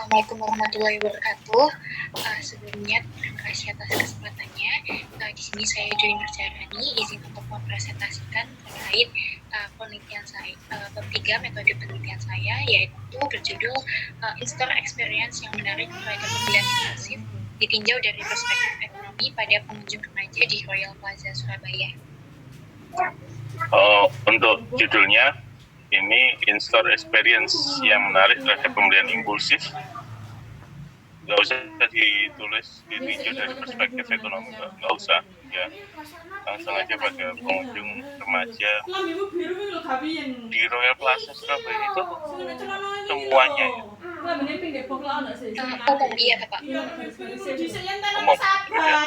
Assalamualaikum warahmatullahi wabarakatuh. Sebelumnya terima kasih atas kesempatannya. Di sini saya Joy Nurjarani, izin untuk mempresentasikan terkait penelitian saya, bab 3 metode penelitian saya, yaitu berjudul In-Store Experience yang menarik terhadap pembelian impulsif ditinjau dari perspektif ekonomi pada pengunjung remaja di Royal Plaza Surabaya. Untuk judulnya ini In-Store Experience yang menarik terhadap pembelian impulsif. Nggak usah ditulis ditinjau dari perspektif ekonomi, nggak usah ya, langsung aja pada pengunjung remaja di Royal Plaza Surabaya itu semuanya ya. Iya Pak. Umum ya.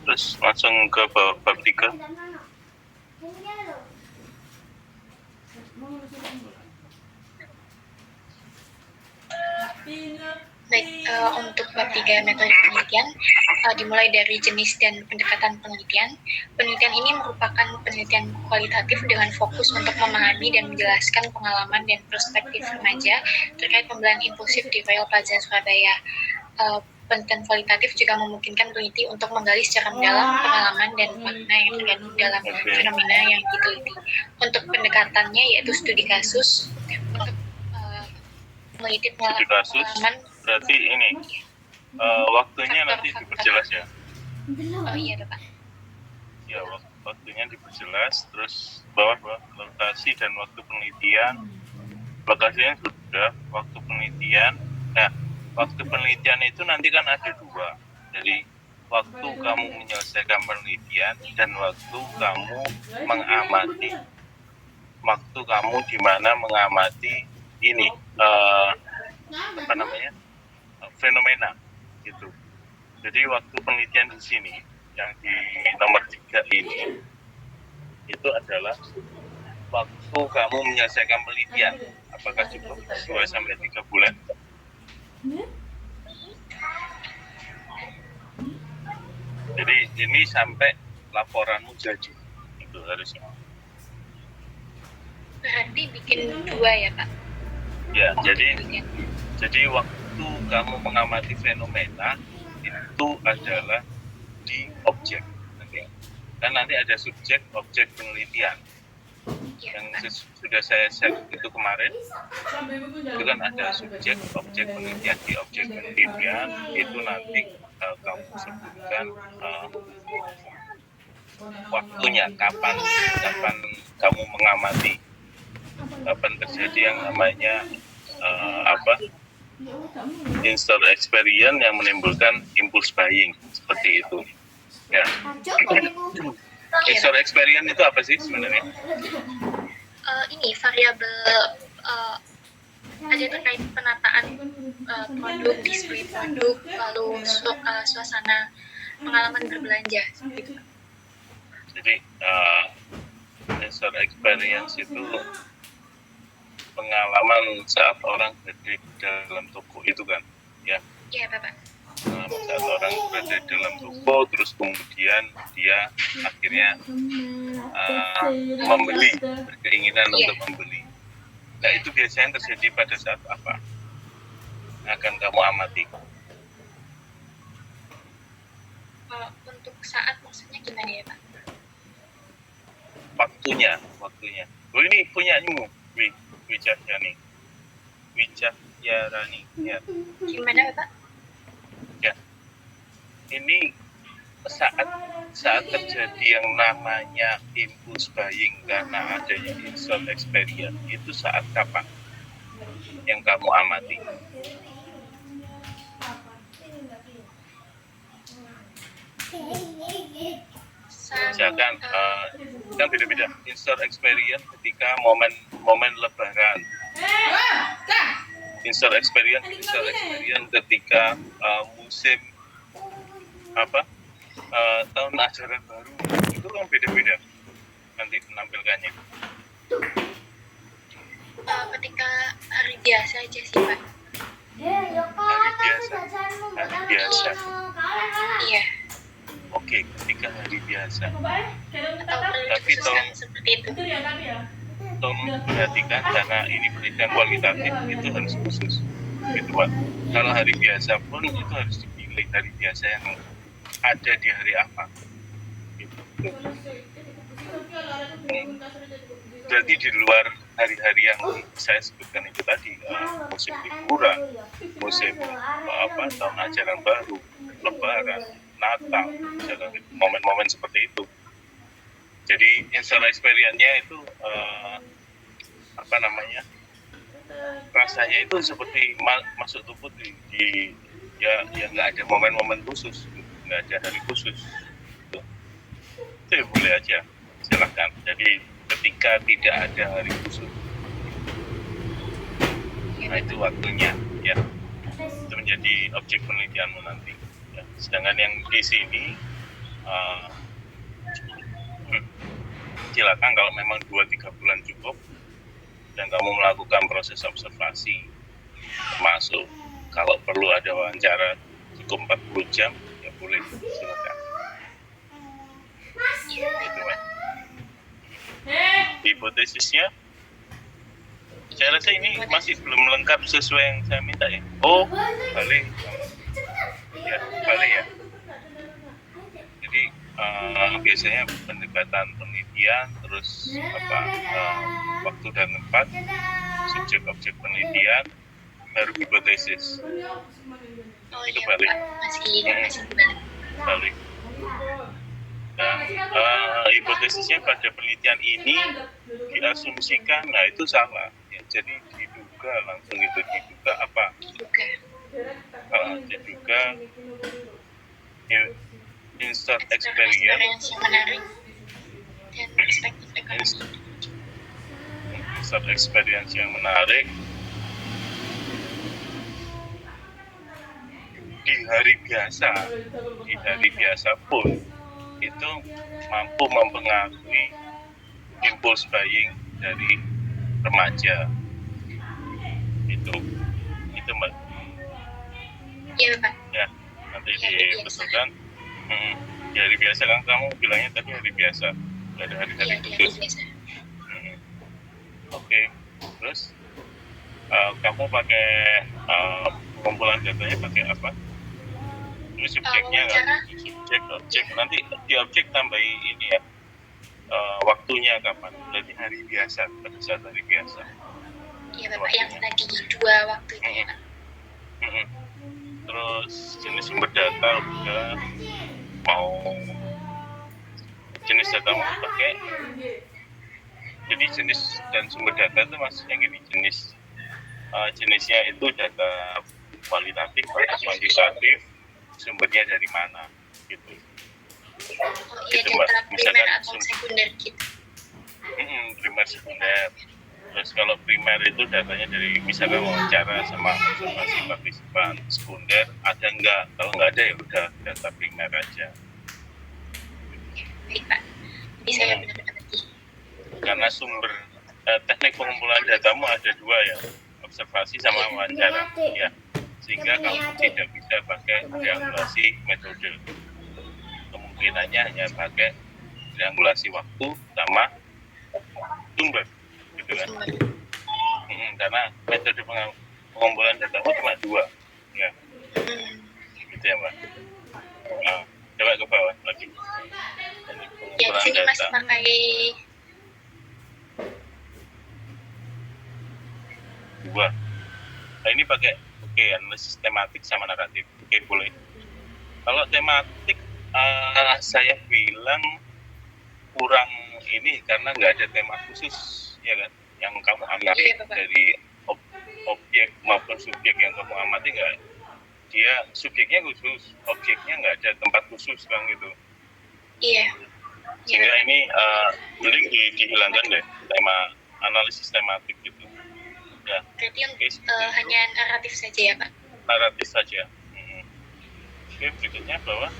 Terus langsung ke bab 3. Baik, untuk bab 3 metode penelitian dimulai dari jenis dan pendekatan penelitian. Penelitian ini merupakan penelitian kualitatif dengan fokus untuk memahami dan menjelaskan pengalaman dan perspektif remaja terkait pembelian impulsif di Royal Plaza Surabaya. Penelitian kualitatif juga memungkinkan peneliti untuk menggali secara mendalam pengalaman dan makna yang terkandung dalam fenomena yang diteliti. Untuk pendekatannya yaitu studi kasus, untuk meneliti pengalaman. Berarti ini waktunya nanti diperjelas ya. Oh iya Bapak. Ya, waktunya diperjelas, terus bawah lokasi dan waktu penelitian. Lokasinya sudah, waktu penelitian. Nah, waktu penelitian itu nanti kan ada 2. Jadi waktu kamu menyelesaikan penelitian dan waktu kamu mengamati. Waktu kamu di mana mengamati ini fenomena gitu. Jadi waktu penelitian di sini yang di nomor 3 ini itu adalah waktu kamu menyelesaikan penelitian. Apakah cukup 2-3 bulan? Jadi ini sampai laporanmu jadi itu harusnya. Berarti bikin 2 ya Pak? Ya, jadi waktu kamu mengamati fenomena itu adalah di objek. Dan nanti ada subjek, objek penelitian. Yang sudah saya share itu kemarin, itu kan ada subjek, objek penelitian. Di objek penelitian itu nanti kamu sebutkan waktunya, kapan kamu mengamati, kapan terjadi yang namanya In-Store Experience yang menimbulkan impulse buying seperti itu ya. In-Store Experience itu apa sih sebenarnya? Ini variabel ada terkait penataan produk, display produk, lalu suasana pengalaman berbelanja seperti itu. Jadi In-Store Experience itu pengalaman saat orang berada di dalam toko itu kan ya. Iya Bapak. Saat orang berada di dalam toko terus kemudian dia akhirnya membeli, berkeinginan untuk membeli. Nah itu biasanya terjadi pada saat apa? Akan kamu amati. Untuk saat maksudnya gimana ya Pak? Waktunya. Oh ini punyamu, Wijahyarani ya. Gimana Bapak? Ya. Ini saat terjadi yang namanya impulse buying karena adanya In-Store Experience itu saat kapan yang kamu amati? Misalkan kan beda-beda. In-Store Experience ketika momen Lebaran. In-Store Experience ketika musim tahun ajaran baru, itu kan beda-beda nanti menampilkannya. Ketika hari biasa aja sih Pak. Hari biasa. Hari biasa. Iya. Oke, ketika hari biasa. Atau perlu Tapi dikhususkan seperti itu? tolong perhatikan karena ini penelitian kualitatif itu harus khusus. Gitu, Pak. Kalau hari biasa pun itu harus dipilih hari biasa yang ada di hari apa. Gitu. Berarti di luar hari-hari yang saya sebutkan itu tadi, musim liburan, musim tahun ajaran baru, lebaran, Natal, misalkan momen-momen seperti itu. Jadi in-store experience-nya itu rasanya itu seperti masuk tubuh di ya nggak ada momen-momen khusus, nggak ada hari khusus. Itu ya boleh aja, silakan. Jadi ketika tidak ada hari khusus, nah itu waktunya ya, itu menjadi objek penelitianmu nanti ya. Sedangkan yang di sini silakan kalau memang 2-3 bulan cukup dan kamu melakukan proses observasi, termasuk kalau perlu ada wawancara cukup 40 jam ya boleh, silakan. Gitu, Mas. Hipotesisnya saya rasa ini masih belum lengkap sesuai yang saya minta ya. Oh, balik ya, balik ya. Jadi biasanya pendekatan penelitian, terus waktu dan tempat, subjek objek penelitian, baru hipotesis. Oh Itu iya, balik. Pak. Masih Balik. Dan hipotesisnya pada penelitian ini diasumsikan, nah itu salah. Ya, jadi diduga langsung itu diduga apa? Diduga ya, in-store experience yang menarik dan perspektif ekonomi. In-store experience yang menarik di hari biasa pun itu mampu mempengaruhi impulse buying dari remaja. Itu Mbak. Iya, Pak. Ya, nanti dibetulkan. Di hari biasa kan kamu bilangnya tadi hari biasa, nggak ada hari-hari khusus. Oke. Terus kamu pakai pengumpulan datanya pakai apa? Ini subjeknya kan, objek nanti di objek tambahi ini ya, waktunya kapan? Berarti hari biasa, pada saat hari biasa. Iya, Bapak, yang tadi 2 waktunya. Terus jenis sumber data udah, mau jenis data mau pakai. Jadi jenis dan sumber data itu maksudnya gini, jenisnya itu data kualitatif atau kuantitatif, sumbernya dari mana gitu. Iya, data primer atau sekunder gitu. Primer, sekunder. Terus kalau primer itu datanya dari misalnya wawancara sama observasi partisipan. Sekunder ada enggak? Kalau enggak ada ya udah data primer aja. Baik, Pak. Jadi saya benar-benar mengerti. Karena sumber teknik pengumpulan datamu ada 2 ya, observasi sama wawancara ya, sehingga kamu tidak bisa pakai triangulasi metode. Kemungkinannya hanya pakai triangulasi waktu sama sumber gitu kan. Karena metode pengumpulan datamu cuma 2 ya. Gitu ya, Mbak. Coba ke bawah lagi. Ya, di sini masih pakai 2. Nah, ini pakai analisis tematik sama naratif. Boleh. Kalau tematik saya bilang kurang ini karena nggak ada tema khusus ya kan, yang kamu amati dari objek maupun subjek yang kamu amati, nggak, dia subjeknya khusus, objeknya nggak ada tempat khusus kan gitu. Iya. Sehingga ini mending dihilangkan deh tema analisis tematik gitu. Ya. Berarti hanya naratif saja ya, Pak? Naratif saja. Oke, berikutnya bahwa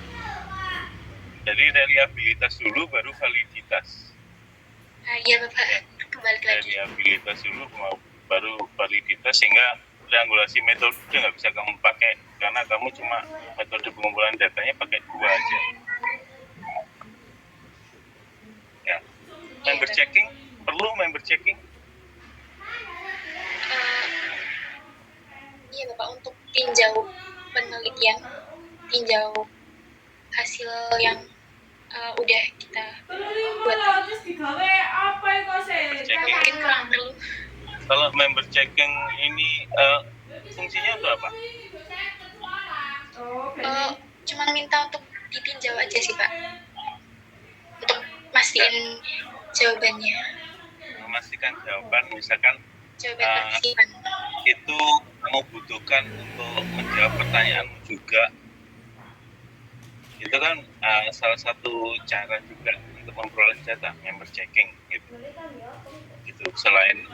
jadi reliabilitas dulu baru validitas. Iya, Bapak. Kembali lagi. Reliabilitas dulu baru validitas, sehingga triangulasi metode nggak bisa kamu pakai karena kamu cuma metode pengumpulan datanya pakai 2 aja. Ya, member checking perlu member checking. Iya Bapak, untuk tinjau penelitian, tinjau hasil yang udah kita buat. Mungkin kurang perlu. Kalau member checking ini fungsinya untuk apa? Cuma minta untuk ditinjau aja sih Pak, untuk mastiin jawabannya. Memastikan jawaban, misalkan Jawaban pasti itu kamu butuhkan untuk menjawab pertanyaanmu juga. Itu kan salah satu cara juga untuk memperoleh data, member checking gitu. Gitu. Selain,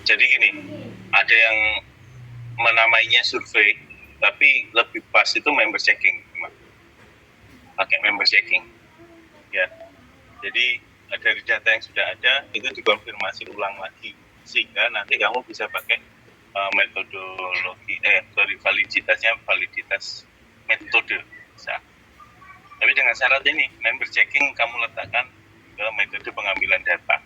jadi gini, ada yang menamainya survei, tapi lebih pas itu member checking, pakai member checking. Ya, jadi dari data yang sudah ada itu dikonfirmasi ulang lagi, sehingga nanti kamu bisa pakai metodologi, validitas metode bisa. Tapi dengan syarat ini, member checking kamu letakkan ke metode pengambilan data.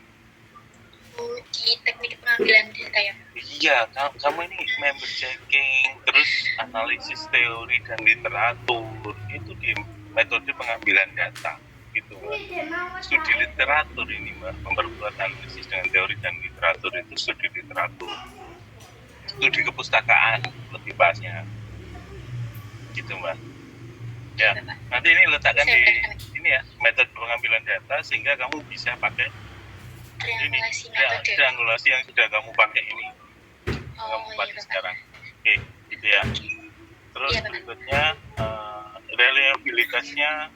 Di teknik pengambilan data ya? Iya, kamu ini member checking, terus analisis teori dan literatur, itu di metode pengambilan data. Gitu, Mbak. Studi literatur ini, Mbak, memperkuat analisis dengan teori dan literatur itu studi literatur. Studi kepustakaan, lebih pasnya. Gitu, Mbak. Ya, nanti ini letakkan di ini ya, metode pengambilan data sehingga kamu bisa pakai triangulasi ini, ya, triangulasi yang sudah kamu pakai ini. Kamu pakai sekarang. Oke, gitu ya. Terus berikutnya reliabilitasnya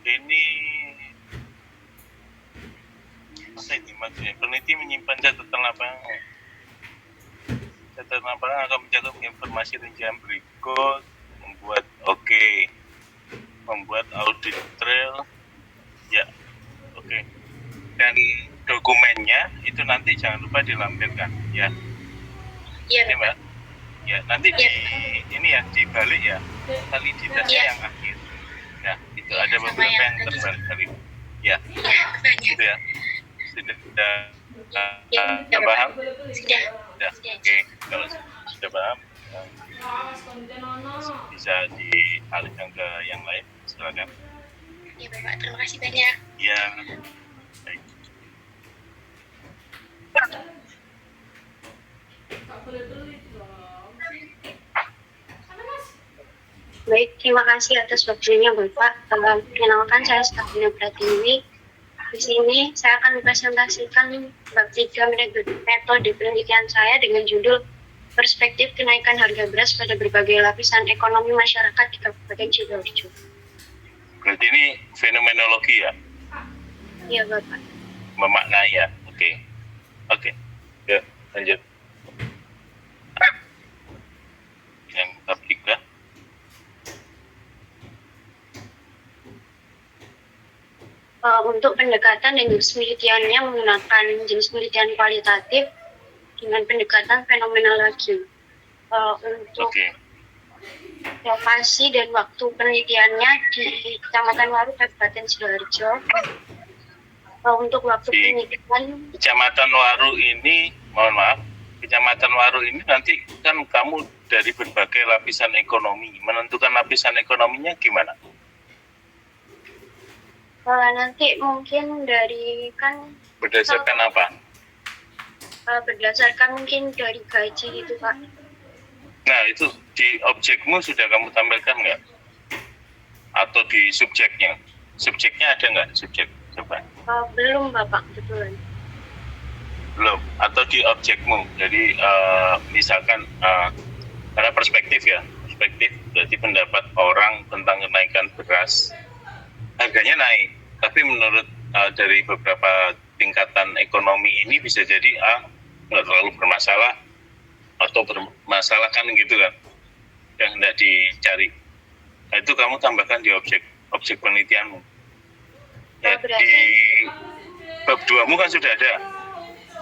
ini apa ini maksudnya? Peneliti menyimpan catatan lapangan. Catatan lapangan akan mencatat informasi rincian berikut, membuat audit trail, ya, oke. Dan dokumennya itu nanti jangan lupa dilampirkan, ya. Iya, Mbak. Ya, nanti di ini ya dibalik ya, validitasnya yang akhir. Ya, itu ada beberapa yang terbalik. Ya, gitu ya. Sudah paham? Sudah. Oke, kalau sudah paham, bisa dialihkan ke yang lain. Silakan. Ya Bapak, terima kasih banyak. Ya, baik. Baik, terima kasih atas waktunya Bapak. Perkenalkan, saya Stabina Pratiwi. Di sini saya akan mempresentasikan bab 3 metode penelitian saya dengan judul Perspektif Kenaikan Harga Beras pada Berbagai Lapisan Ekonomi Masyarakat di Kabupaten Sidoarjo. Berarti ini fenomenologi ya? Iya Bapak. Memaknai ya? Oke. Ya, lanjut. Yang bab 3. Untuk pendekatan dan jenis penelitiannya menggunakan jenis penelitian kualitatif dengan pendekatan fenomenologi. Untuk lokasi dan waktu penelitiannya di Kecamatan Waru, Kabupaten Sidoarjo. Untuk waktu penelitian Kecamatan Waru ini, mohon maaf, Kecamatan Waru ini nanti kan kamu dari berbagai lapisan ekonomi, menentukan lapisan ekonominya gimana? Nanti mungkin dari kan berdasarkan apa? Berdasarkan mungkin dari gaji gitu Pak. Nah itu di objekmu sudah kamu tampilkan nggak? Atau di subjeknya? Subjeknya ada nggak subjek? Coba. Belum Bapak, kebetulan. Belum. Atau di objekmu. Jadi misalkan karena perspektif ya, perspektif berarti pendapat orang tentang kenaikan beras. Harganya naik, tapi menurut dari beberapa tingkatan ekonomi ini bisa jadi nggak terlalu bermasalah atau bermasalah kan gitu kan, yang hendak dicari. Nah, itu kamu tambahkan di objek penelitianmu. Ya, di bab 2-mu kan sudah ada?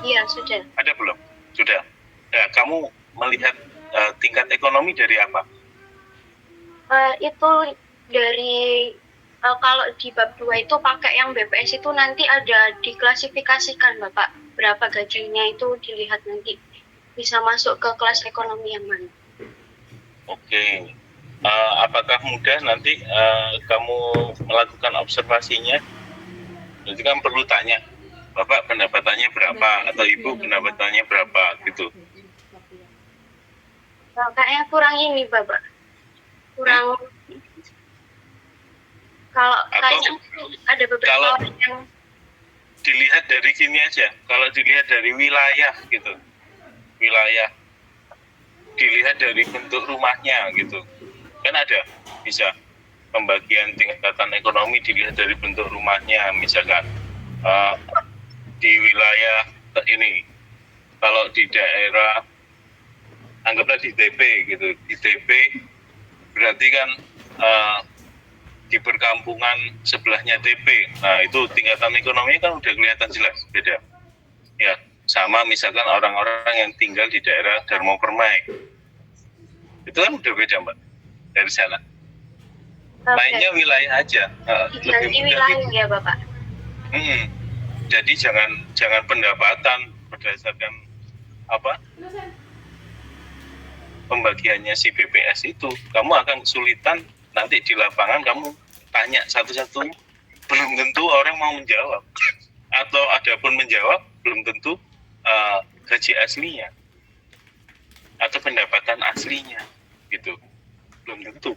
Iya, sudah. Ada belum? Sudah. Ya, kamu melihat tingkat ekonomi dari apa? Itu dari kalau di bab 2 itu pakai yang BPS itu nanti ada diklasifikasikan Bapak, berapa gajinya itu dilihat nanti bisa masuk ke kelas ekonomi yang mana. Oke. Apakah mudah nanti kamu melakukan observasinya? Nanti kan perlu tanya, Bapak pendapatannya berapa atau Ibu pendapatannya berapa gitu. Kayaknya kurang ini Bapak, kurang kalau kayaknya ada beberapa orang yang dilihat dari sini aja. Kalau dilihat dari wilayah gitu, wilayah dilihat dari bentuk rumahnya gitu, kan ada bisa pembagian tingkatan ekonomi dilihat dari bentuk rumahnya. Misalkan di wilayah ini, kalau di daerah anggaplah di TP gitu, di TP berarti kan di perkampungan sebelahnya TP. Nah, itu tingkatan ekonominya kan udah kelihatan jelas beda. Ya, sama misalkan orang-orang yang tinggal di daerah Darmo Permai. Itu kan udah beda, Mbak, dari sana. Mainnya wilayah aja. Lebih mudah wilayah gitu. ya, Bapak. Jadi jangan pendapatan berdasarkan apa? Pembagiannya si BPS itu. Kamu akan kesulitan nanti di lapangan, kamu tanya satu-satu, belum tentu orang mau menjawab. Atau ada pun menjawab, belum tentu gaji aslinya atau pendapatan aslinya gitu, belum tentu.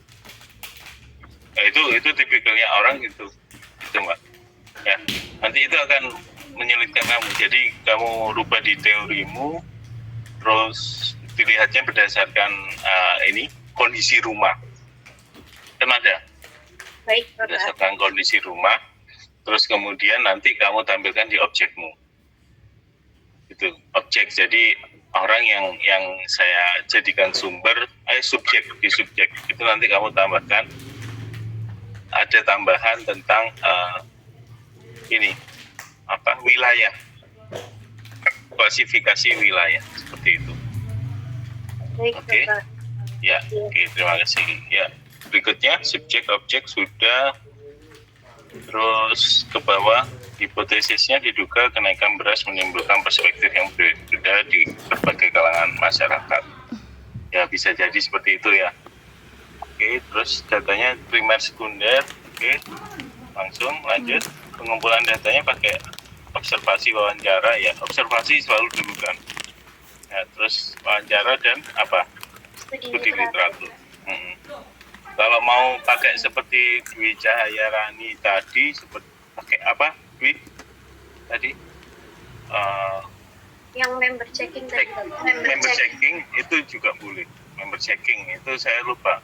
Nah, itu tipikalnya orang gitu Mbak. Ya, nanti itu akan menyulitkan kamu. Jadi kamu rubah di teorimu, terus dilihatnya berdasarkan ini kondisi rumah. Kan ada. Baik, Bapak. Berdasarkan kondisi rumah, terus kemudian nanti kamu tampilkan di objekmu. Itu objek. Jadi orang yang saya jadikan sumber, subjek di subjek itu nanti kamu tambahkan ada tambahan tentang ini apa, wilayah, klasifikasi wilayah seperti itu. Baik, Oke. Bapak. Ya, oke, terima kasih. Ya, berikutnya subjek objek sudah. Terus ke bawah, hipotesisnya diduga kenaikan beras menimbulkan perspektif yang berbeda di berbagai kalangan masyarakat. Ya, bisa jadi seperti itu ya. Oke, terus datanya primer sekunder. Oke, langsung lanjut. Pengumpulan datanya pakai observasi wawancara ya. Observasi selalu dulu kan. Ya, terus wawancara dan apa? Studi literatur. Kalau mau pakai seperti Dwi Cahaya Rani tadi, seperti pakai apa, Dwi? Tadi Yang member checking tadi, Bapak. member checking itu juga boleh. Member checking itu saya lupa.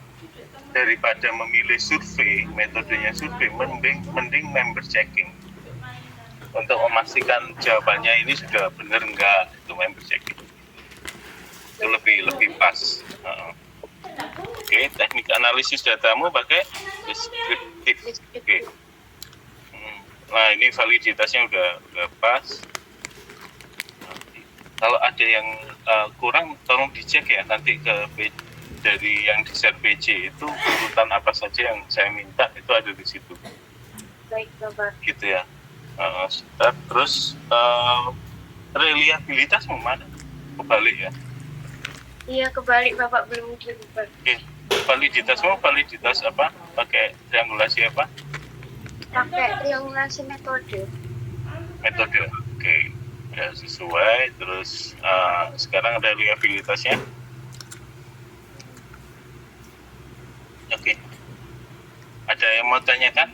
Daripada memilih survei, metodenya survei, mending member checking. Untuk memastikan jawabannya ini sudah benar enggak, itu member checking. Itu lebih pas. Oke, teknik analisis datamu pakai deskriptif. Oke. Nah, ini validitasnya udah pas. Kalau ada yang kurang, tolong dicek ya nanti dari yang di share PC itu urutan apa saja yang saya minta itu ada di situ. Baik, Bapak. Gitu ya. Terus reliabilitas mana? Kebalik ya. Iya, kebalik Bapak, belum dirubah. Oke. Validitas apa? Pakai triangulasi apa? Pakai triangulasi metode. Oke. Ya, sesuai. Terus sekarang reliabilitasnya. Oke. Ada yang mau tanyakan?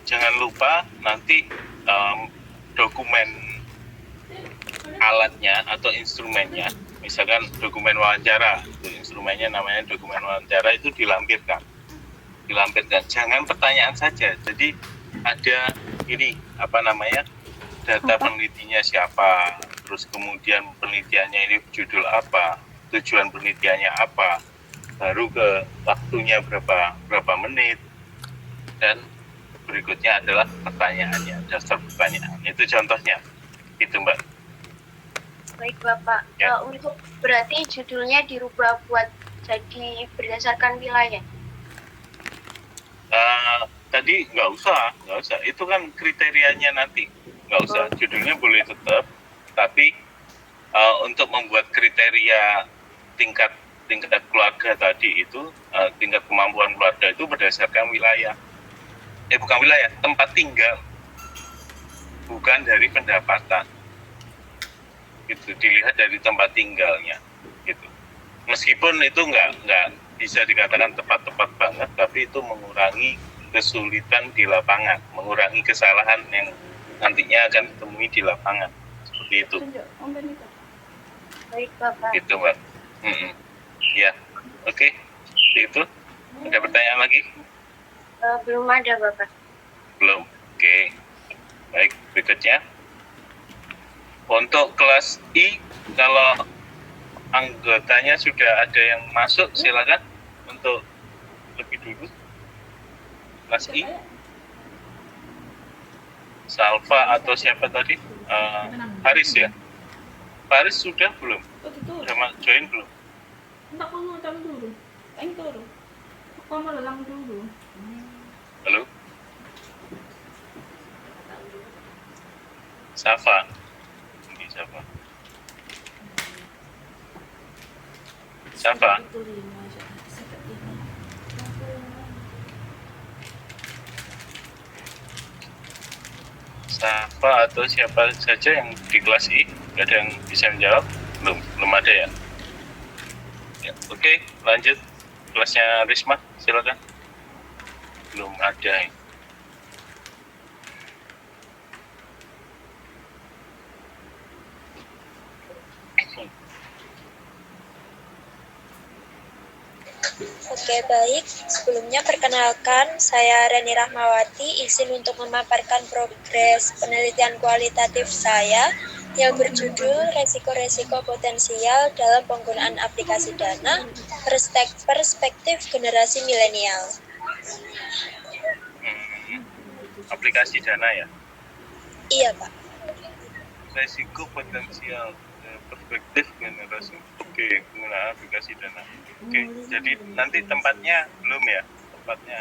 Jangan lupa nanti dokumen alatnya atau instrumennya, misalkan dokumen wawancara, itu instrumennya namanya dokumen wawancara, itu dilampirkan. Jangan pertanyaan saja. Jadi ada ini apa namanya, data penelitinya siapa, terus kemudian penelitiannya ini judul apa, tujuan penelitiannya apa, baru ke waktunya berapa menit, dan berikutnya adalah pertanyaannya, daftar pertanyaan. Itu contohnya, itu Mbak. Baik Bapak. Ya. Untuk berarti judulnya dirubah buat jadi berdasarkan wilayah. Tadi nggak usah. Itu kan kriterianya nanti. Nggak usah. Judulnya boleh tetap, tapi untuk membuat kriteria tingkat keluarga tadi itu, tingkat kemampuan keluarga itu berdasarkan wilayah. Bukan wilayah, tempat tinggal, bukan dari pendapatan. Gitu, dilihat dari tempat tinggalnya. Gitu. Meskipun itu nggak bisa dikatakan tepat banget, tapi itu mengurangi kesulitan di lapangan, mengurangi kesalahan yang nantinya akan ditemui di lapangan. Seperti itu. Baik Bapak. Gitu, Mbak. Ya, oke. Itu. Ada pertanyaan lagi? Belum ada Bapak. Belum. Oke. Baik, berikutnya. Untuk kelas I, kalau anggotanya sudah ada yang masuk, silakan untuk lebih dulu. Kelas I. Salva atau siapa tadi? Haris ya? Haris sudah belum? Sudah join belum? Enggak ko nung dulu. Aing turo. Ako mo lang dulu. Halo? Safa. Ini Safa. Safa. Safa atau siapa saja yang di kelas I, ada yang bisa menjawab? Belum ada ya? Ya, oke, lanjut. Kelasnya Risma, silakan. Belum ada. Oke, baik. Sebelumnya perkenalkan, saya Reni Rahmawati, izin untuk memaparkan progres penelitian kualitatif saya yang berjudul Resiko-resiko potensial dalam penggunaan aplikasi dana perspektif generasi milenial. Aplikasi dana ya? Iya, Pak. Resiko potensial perspektif generasi. Oke, penggunaan aplikasi dana. Oke, jadi nanti tempatnya belum ya? Tempatnya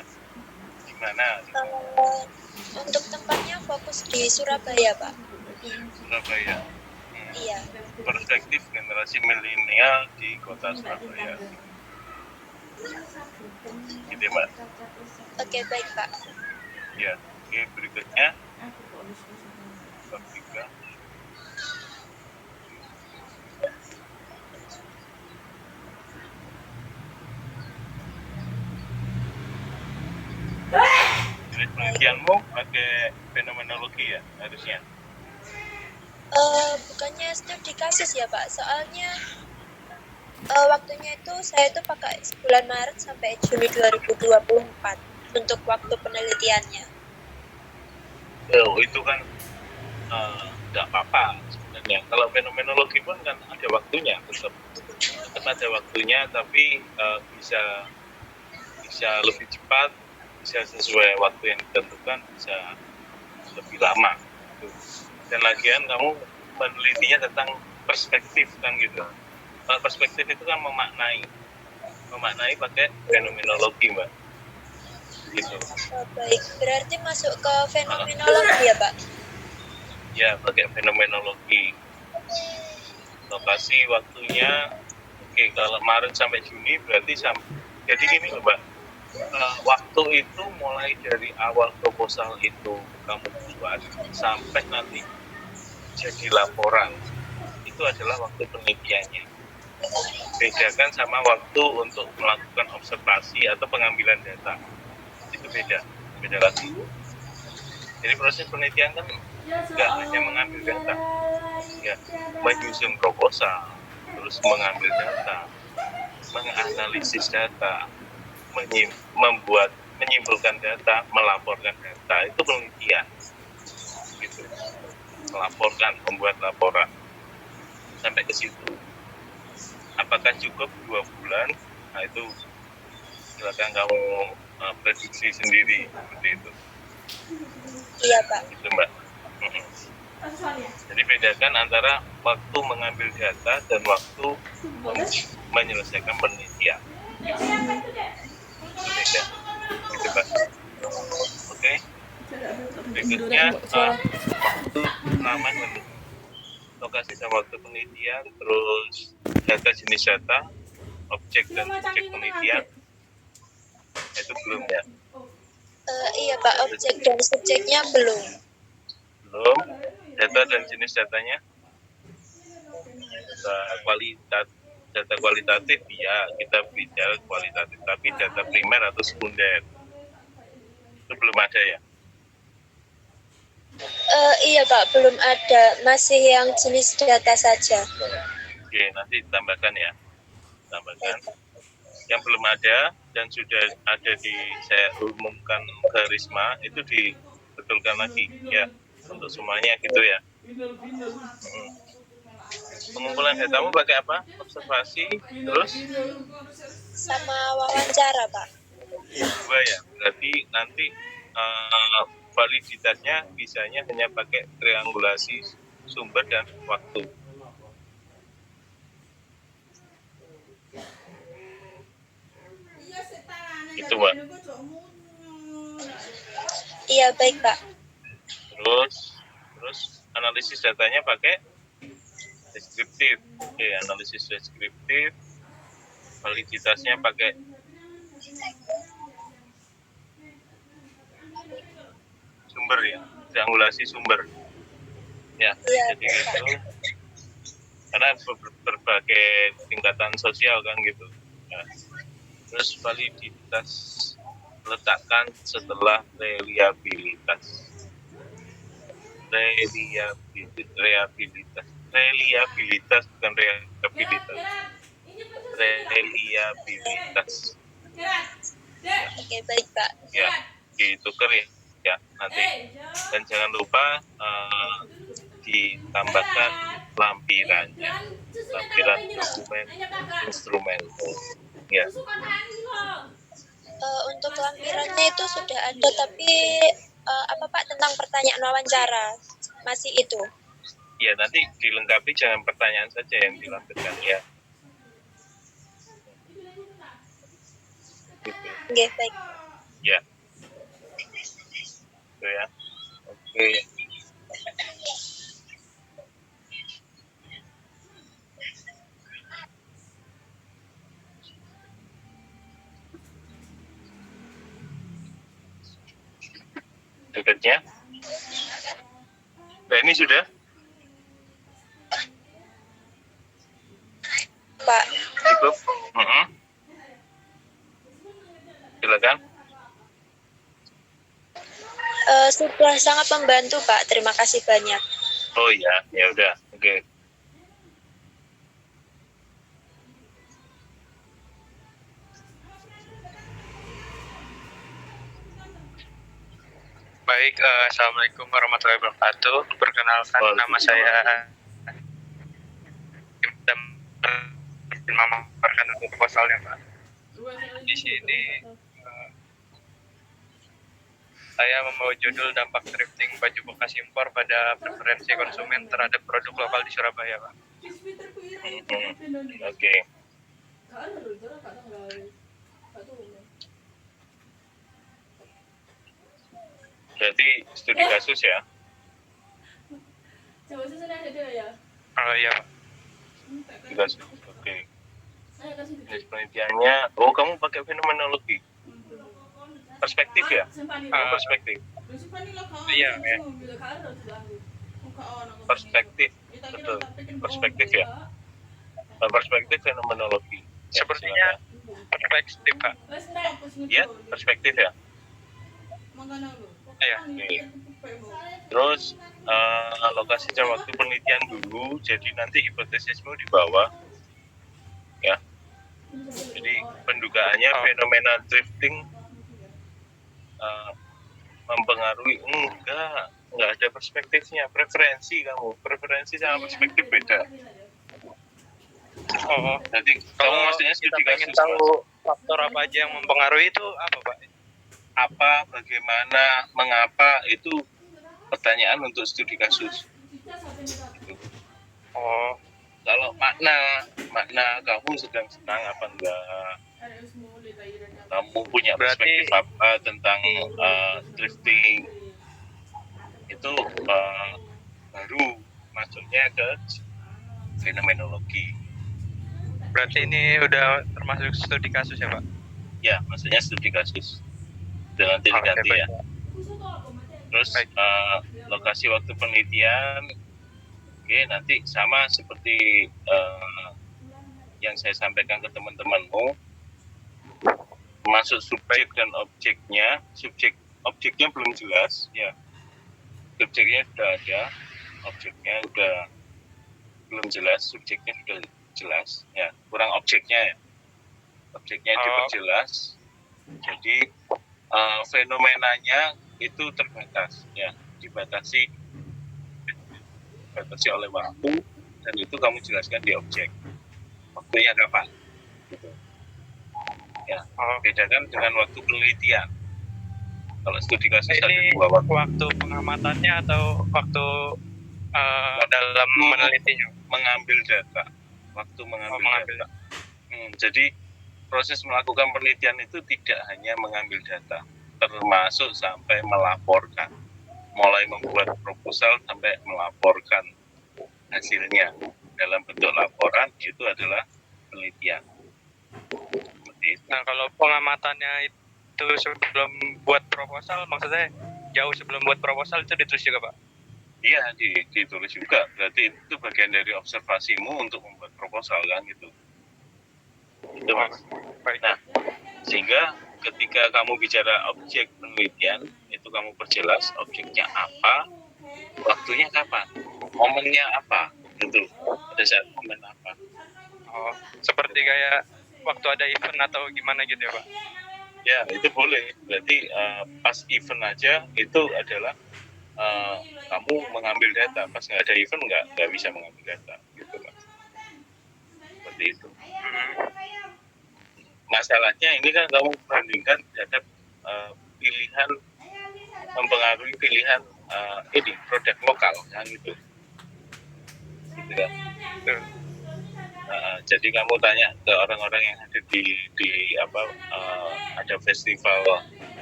di mana? Untuk tempatnya fokus di Surabaya, Pak. Surabaya. Iya. Perspektif generasi milenial di kota Surabaya. Gitu ya, Mbak? Oke, baik, Pak. Ya, oke, berikutnya. Bab 3. Jadi penelitianmu pakai fenomenologi ya harusnya? Bukannya studi kasus ya, Pak. Soalnya waktunya itu saya itu pakai bulan Maret sampai Juni 2024 untuk waktu penelitiannya. Oh, itu kan nggak apa-apa sebenarnya. Kalau fenomenologi pun kan ada waktunya, tetap ada waktunya, tapi bisa lebih cepat, bisa sesuai waktu yang ditentukan, bisa lebih lama. Gitu. Dan lagian kamu menelitinya tentang perspektif kan gitu. Kalau perspektif itu kan memaknai pakai fenomenologi, Mbak. Gitu. Baik, berarti masuk ke fenomenologi ya, Pak? Ya, pakai fenomenologi. Lokasi waktunya, oke, kalau Maret sampai Juni berarti jadi gini loh, Mbak. Waktu itu mulai dari awal proposal itu kamu buat sampai nanti jadi laporan, itu adalah waktu penelitiannya. Bedakan sama waktu untuk melakukan observasi atau pengambilan data, itu beda lagi. Jadi proses penelitian kan nggak hanya mengambil data, ya, menyusun proposal, terus mengambil data, menganalisis data, menyimpulkan data, melaporkan data, itu penelitian. Gitu. Melaporkan, membuat laporan. Sampai ke situ. Apakah cukup 2 bulan? Nah, itu silakan kamu prediksi sendiri seperti itu. Iya, Pak. Itu, Mbak. Jadi bedakan antara waktu mengambil data dan waktu menyelesaikan penelitian. Berbeda. Gitu, Pak. Oke. Berikutnya waktu pengaman dan lokasi dan waktu penelitian, terus data jenis data, objek dan subjek penelitian. Itu belum ya? Iya Pak, objek dan subjeknya belum. Belum. Data dan jenis datanya? Data kualitatif ya, kita bicara kualitatif, tapi data primer atau sekunder itu belum ada ya? Iya Pak, belum ada, masih yang jenis data saja. Oke, nanti tambahkan ya, tambahkan. Yang belum ada dan sudah ada saya umumkan ke Risma itu dibetulkan lagi ya untuk semuanya gitu ya. Pengumpulan datamu pakai apa? Observasi, terus? Sama wawancara Pak. Dua ya, berarti nanti validitasnya bisanya hanya pakai triangulasi sumber dan waktu. Itu Pak. Iya baik Pak. Terus analisis datanya pakai deskriptif. Oke, analisis deskriptif. Validitasnya pakai sumber ya, triangulasi sumber. Ya, Iya, jadi itu karena berbagai tingkatan sosial kan gitu. Ya. Terus validitas letakkan setelah reliabilitas bukan reliabilitas. Reliabilitas. Oke baik Pak. Ya, ditukar ya nanti. Dan jangan lupa ditambahkan lampirannya, lampiran dokumen instrumen. Ya. Untuk lampirannya itu sudah ada, tapi apa Pak tentang pertanyaan wawancara masih itu? Ya nanti dilengkapi, jangan pertanyaan saja yang dilampirkan ya. Gitu. Oke baik. Ya. Itu ya. Oke. Dekatnya. Nah, ini sudah? Pak. Cukup? Silakan. Sudah sangat membantu Pak, terima kasih banyak. Oh ya, ya udah, oke. Baik, Assalamualaikum warahmatullahi wabarakatuh. Perkenalkan, nama saya dan memaparkan untuk proposalnya Pak. Di sini saya membawa judul dampak thrifting baju bekas impor pada preferensi konsumen terhadap produk lokal di Surabaya Pak. Oke. Berarti studi kasus ya? Iya Pak. Studi kasus, oke. Jenis penelitiannya, oh kamu pakai fenomenologi? Perspektif ya? Perspektif. Iya, ya. Perspektif, betul. Perspektif ya? Perspektif fenomenologi. Ya, Sepertinya perspektif Pak. ya, perspektif ya? Iya. Oke. Terus lokasi dan waktu penelitian dulu, jadi nanti hipotesismu di bawah, ya. Jadi pendugaannya fenomena drifting mempengaruhi enggak ada perspektifnya, preferensi sama perspektif beda. Oh, Jadi kamu maksudnya kita studi pengen kasus, tahu faktor apa aja yang mempengaruhi itu apa Pak? apa, bagaimana, mengapa, itu pertanyaan untuk studi kasus. Oh, Kalau makna kamu sedang senang apa enggak, kamu punya Berarti- perspektif apa tentang drifting, itu baru masuknya ke fenomenologi. berarti ini udah termasuk studi kasus ya Pak? Ya, maksudnya studi kasus dengan Oke, ganti baik. ya. Terus Baik. lokasi waktu penelitian, oke, nanti sama seperti yang saya sampaikan ke teman-temanmu, masuk subjek dan objeknya. Objeknya belum jelas ya, subjeknya sudah ada, objeknya sudah belum jelas, subjeknya sudah jelas ya, kurang objeknya ya, objeknya diperjelas. Jadi fenomenanya itu terbatas ya, dibatasi oleh waktu, dan itu kamu jelaskan di objek, waktunya kapan gitu ya. Bedakan dengan waktu penelitian. Kalau studi kasus ada Ini dua waktu. waktu pengamatannya atau waktu dalam menelitinya? Mengambil data, waktu mengambil mengambil. data. Jadi proses melakukan penelitian itu tidak hanya mengambil data, termasuk sampai melaporkan, mulai membuat proposal sampai melaporkan hasilnya dalam bentuk laporan, itu adalah penelitian. Nah, kalau pengamatannya itu sebelum buat proposal, maksudnya jauh sebelum buat proposal itu ditulis juga Pak? Iya, ditulis juga. Berarti itu bagian dari observasimu untuk membuat proposal kan gitu. Itu Mas. Baik. Nah, sehingga ketika kamu bicara objek penelitian, itu kamu perjelas objeknya apa, waktunya kapan, momennya apa, gitu. Pada saat momen apa. Oh, seperti kayak waktu ada event atau gimana gitu ya Pak? Ya, itu boleh. Berarti pas event aja itu adalah kamu mengambil data. Pas nggak ada event nggak bisa mengambil data, gitu Mas. Seperti itu. Masalahnya ini kan kamu bandingkan terhadap pilihan, mempengaruhi pilihan ini produk lokal kan gitu kan. Jadi kamu tanya ke orang-orang yang ada di apa, ada festival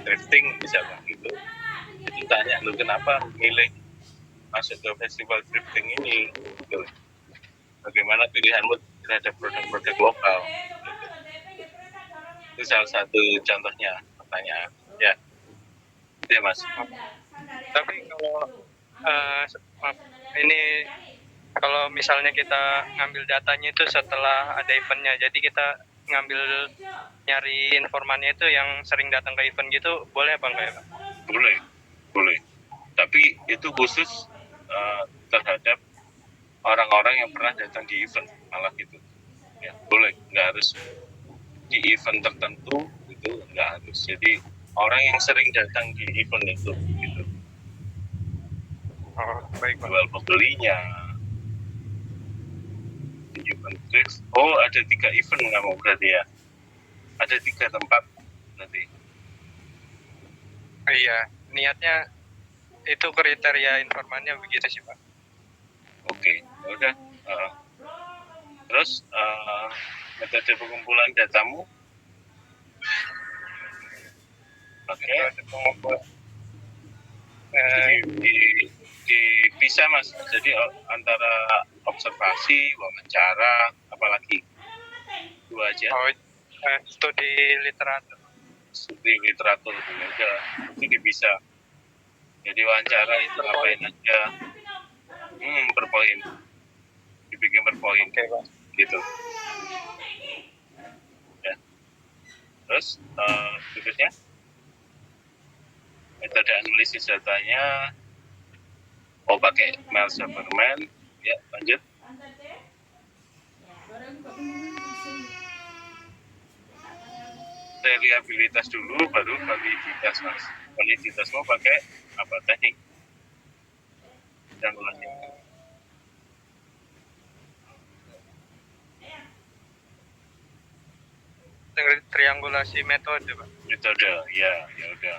drifting misalkan gitu, itu tanya lu kenapa milih masuk ke festival drifting ini gitu. Bagaimana pilihanmu terhadap produk-produk lokal gitu. Itu salah satu contohnya pertanyaan ya. Ya Mas. Tapi kalau ini kalau misalnya kita ngambil datanya itu setelah ada eventnya, jadi kita ngambil nyari informannya itu yang sering datang ke event gitu, boleh apa enggak ya Pak? Boleh. Tapi itu khusus terhadap orang-orang yang pernah datang di event malah gitu. Ya, boleh, nggak harus di event tertentu itu, nggak harus. Jadi orang yang sering datang di event itu gitu. Oh, baik Pak. Jual pembelinya. Event trips. Oh, ada 3 event kamu berarti ya? Ada 3 tempat nanti. Iya, niatnya itu kriteria informannya begitu sih Pak. Oke, udah. Terus metode pengumpulan datamu? Oke. Bisa Mas. Jadi antara observasi, wawancara, apalagi 2 aja. Oh, studi literatur. Studi literatur juga itu bisa. Jadi wawancara itu ngapain aja? Per poin. Dibikin per poin. Oke, Pak. Gitu. Ya. Terus berikutnya metode analisis datanya, pakai Miles Superman. Ya, lanjut. Reliabilitas dulu, baru validitas Mas. Validitas mau pakai apa, teknik dan ulangi. Triangulasi metode Pak. Metode, ya udah.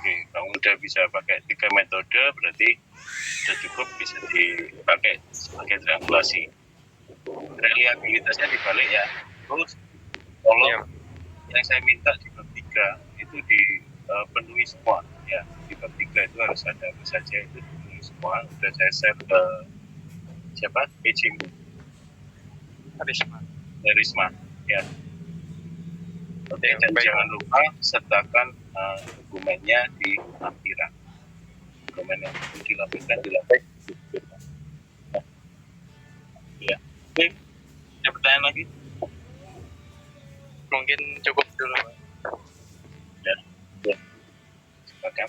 Oke, kamu udah bisa pakai 3 metode, berarti sudah cukup bisa dipakai sebagai triangulasi. Reliabilitasnya dibalik ya. Terus tolong yang saya minta di bab 3 itu dipenuhi semua ya. Di bab 3 itu harus ada apa saja, itu dipenuhi semua. Sudah saya share ke siapa? PJ Risma ya. Oke, dan jangan lupa sertakan dokumennya di lampiran. Dokumen yang dilampirkan di lampiran. Ya. Oke, ada pertanyaan lagi? Mungkin cukup dulu. Ya. Silakan.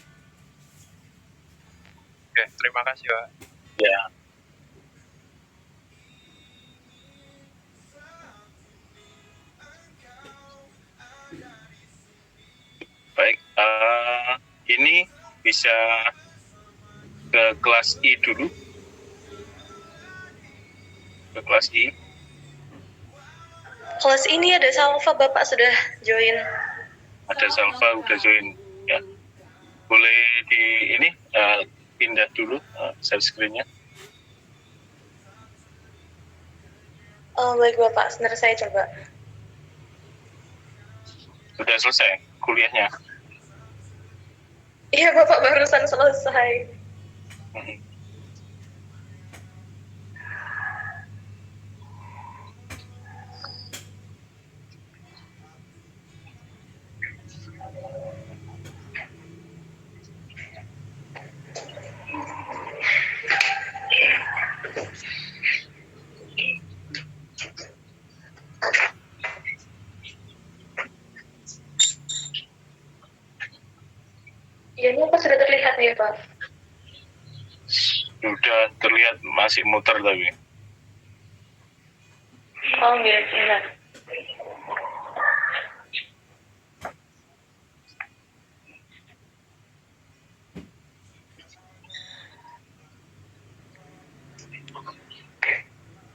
Oke, terima kasih Pak. Ya. Baik, ini bisa ke kelas I dulu. Ke kelas I. Kelas ini ada Salva, Bapak sudah join. Ada Salva udah join ya. Boleh di ini pindah dulu share screen-nya. Oh baik Bapak, sebentar saya coba. Sudah selesai kuliahnya. Iya Bapak, barusan selesai. Iya, ini apa sudah terlihat ya Pak? Sudah terlihat, masih muter tapi. Oh iya, sebentar.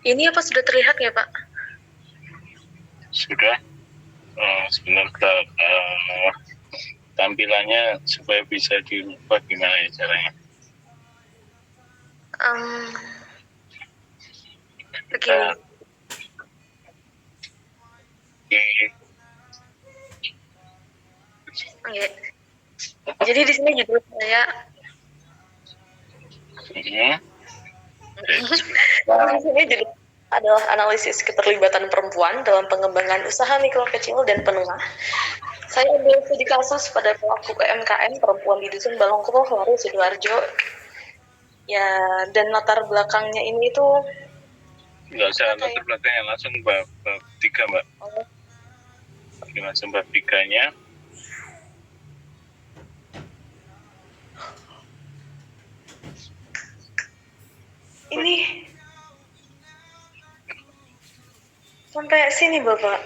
Ini apa sudah terlihat ya Pak? Sudah. Sebentar kita tampilannya supaya bisa dirubah gimana ya caranya? Begini. Oke. Jadi di sini judul saya. Di sini judul adalah analisis keterlibatan perempuan dalam pengembangan usaha mikro kecil dan menengah. Saya ambil studi kasus pada pelaku UMKM perempuan di Dusun Balongkoro, Waru, Sidoarjo. Ya, dan latar belakangnya ini itu nggak usah latar belakangnya, langsung bab 3 Mbak. Oke, langsung bab 3-nya. ini sampai sini Bapak.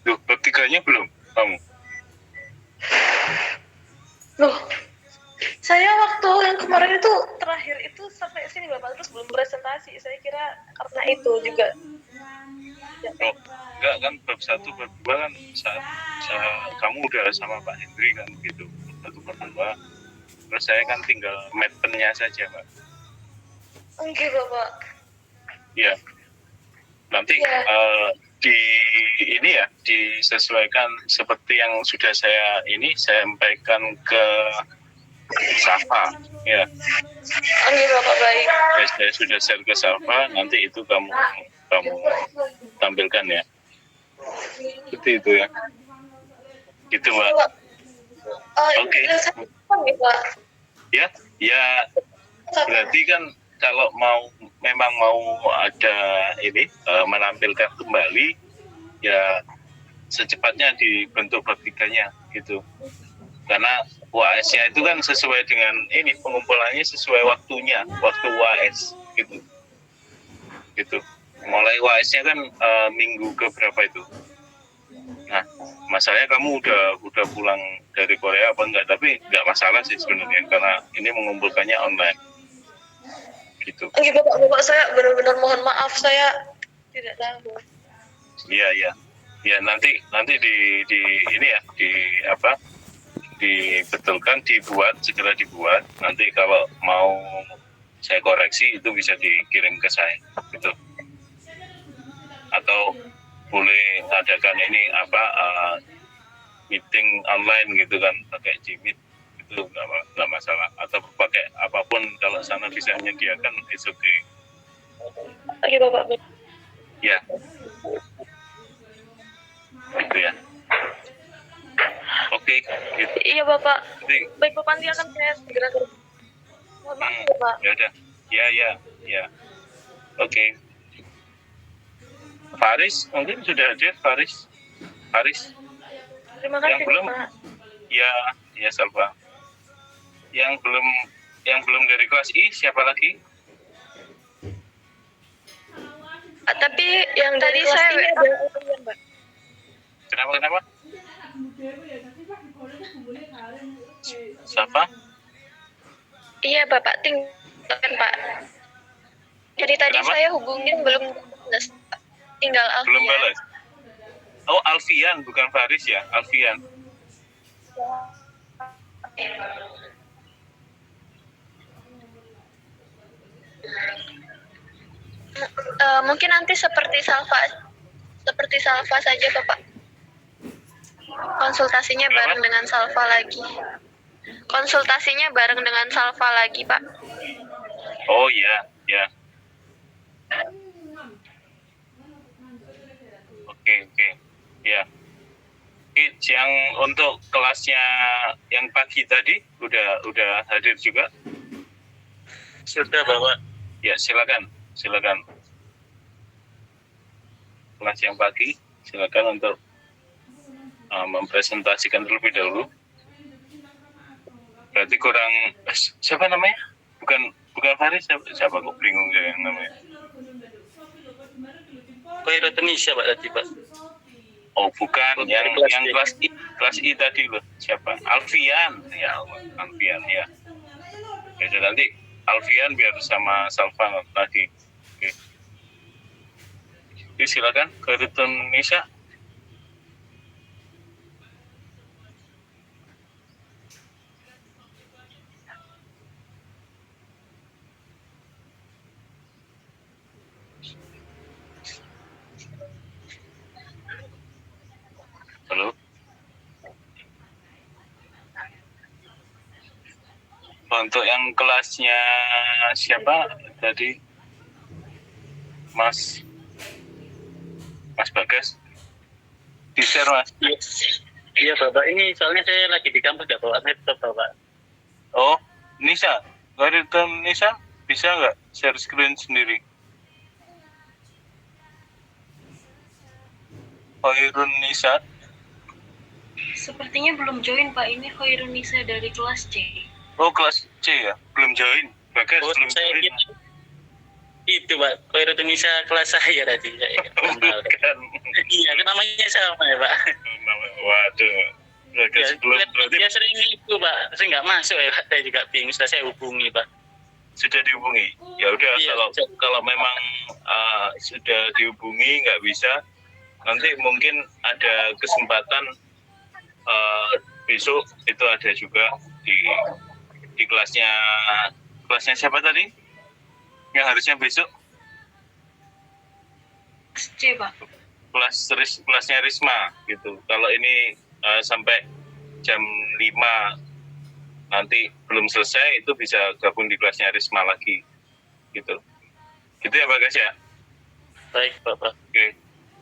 Duh, bab 3-nya belum kamu? Loh, saya waktu yang kemarin itu terakhir itu sampai sini Bapak, terus belum presentasi. Saya kira karena itu juga. Oh, enggak kan, bab 1, bab 2 kan saat kamu udah sama Pak Hendri kan gitu. Bab 1, bab 2. Terus saya kan tinggal mappennya saja Mbak. Oke Bapak. Iya. Nanti Ya. di ini ya disesuaikan seperti yang sudah saya sampaikan ke Safa ya. Oke Bapak, baik. Saya sudah share ke Safa, nanti itu kamu tampilkan ya. Seperti itu ya. Gitu Mbak. Oke. Pak. Ya berarti kan kalau memang mau ada ini menampilkan kembali ya secepatnya dibentuk bab 3-nya gitu. Karena UAS-nya itu kan sesuai dengan ini, pengumpulannya sesuai waktunya, waktu UAS gitu. Gitu. Mulai UAS-nya kan minggu ke berapa itu. Nah, masalahnya kamu udah pulang dari Korea apa enggak, tapi enggak masalah sih sebenarnya karena ini mengumpulkannya online. Gitu. Oke Bapak, saya benar-benar mohon maaf, saya tidak tahu. Iya. Ya nanti di ini ya di apa dibetulkan, segera dibuat. Nanti kalau mau saya koreksi itu bisa dikirim ke saya gitu. Atau boleh adakan ini meeting online gitu kan, pakai Jimit itu nggak masalah, atau pakai apapun kalau sana bisa menyediakan it's okay. Oke Bapak. Ya gitu ya. Oke gitu. Iya Bapak. Jadi, Baik Bapak, nanti akan saya segera ke. Mohon maaf ya Pak. ya udah, ya. Oke. Faris mungkin sudah hadir. Faris. Terima Yang kasih belum? Bapak. Ya Salva. Yang belum dari kelas I siapa lagi? Tapi yang Tadi dari kelas saya ini ada kalian, Mbak. Kenapa? Siapa? Iya Bapak, tinggal Pak. Jadi tadi Kenapa? saya hubungin belum balas. Tinggal Belum Alfian. balas. Oh, Alfian bukan Faris ya, Alfian. Mungkin nanti seperti Salva saja Bapak. Konsultasinya Kenapa? bareng dengan Salva lagi. Konsultasinya bareng dengan Salva lagi Pak. Oh ya. Oke. Ya. Yang untuk kelasnya yang pagi tadi udah hadir juga? Sudah Bapak. Ya, silakan. Kelas yang pagi, silakan untuk mempresentasikan terlebih dahulu. Berarti kurang siapa namanya? Bukan Faris, siapa kok bingung saya yang namanya? Indonesia Pak tadi Pak. Oh, bukan yang kelas yang I. kelas I tadi loh. Siapa? Alfian. Ya, Alfian ya. Ya, nanti Alfian biar sama Salva lagi. Oke. Jadi silakan ke Indonesia. Halo. Untuk yang kelasnya siapa tadi? Mas Bagas. Di-share Mas. Iya Bapak, ini soalnya saya lagi di kampus nggak bawa laptop Bapak. Oh, Nisa. Khairun Nisa bisa nggak share screen sendiri? Khairun Nisa. Sepertinya belum join Pak, ini Khairun Nisa dari kelas C. Oh, kelas C ya? Belum join. Bagas Oh, belum saya join. kira itu Pak, Khairul Indonesia kelas saya tadi. Bukan. Iya, namanya sama ya Pak. Waduh. Bagas belum berarti Dia sering itu Pak, saya nggak masuk ya Pak. Saya juga bingung, sudah saya hubungi Pak. sudah dihubungi. Ya udah, Iya, kalau memang sudah dihubungi nggak bisa, nanti mungkin ada kesempatan besok itu ada juga di kelasnya siapa tadi? Yang harusnya besok C Pak. kelasnya Risma gitu. Kalau ini sampai jam 5 nanti belum selesai, itu bisa gabung di kelasnya Risma lagi gitu. Gitu ya Bagas ya? Baik Bapak. Oke.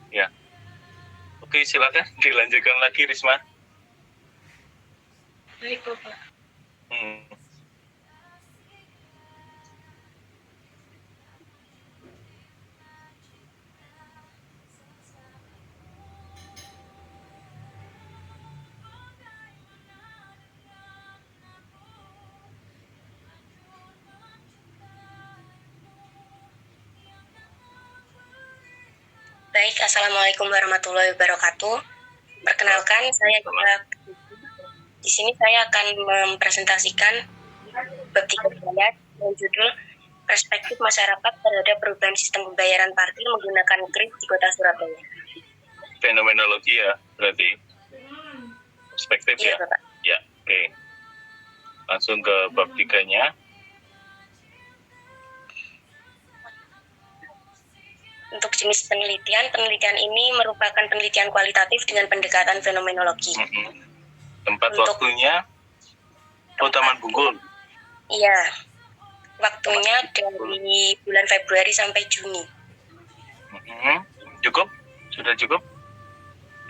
Ya. Oke, silakan dilanjutkan lagi Risma. Baik Bapak. Baik, Assalamualaikum warahmatullahi wabarakatuh. Perkenalkan, di sini saya akan mempresentasikan bab 3 dengan judul Perspektif Masyarakat terhadap Perubahan Sistem Pembayaran Parkir Menggunakan Kris di Kota Surabaya. fenomenologi ya, berarti perspektif Iya, ya. Bapak. Ya, oke. Langsung ke bab 3-nya. Untuk jenis penelitian, penelitian ini merupakan penelitian kualitatif dengan pendekatan fenomenologi. Tempat Untuk- waktunya, Taman Bungkul. Iya, waktunya dari bulan Februari sampai Juni. Cukup? Sudah cukup?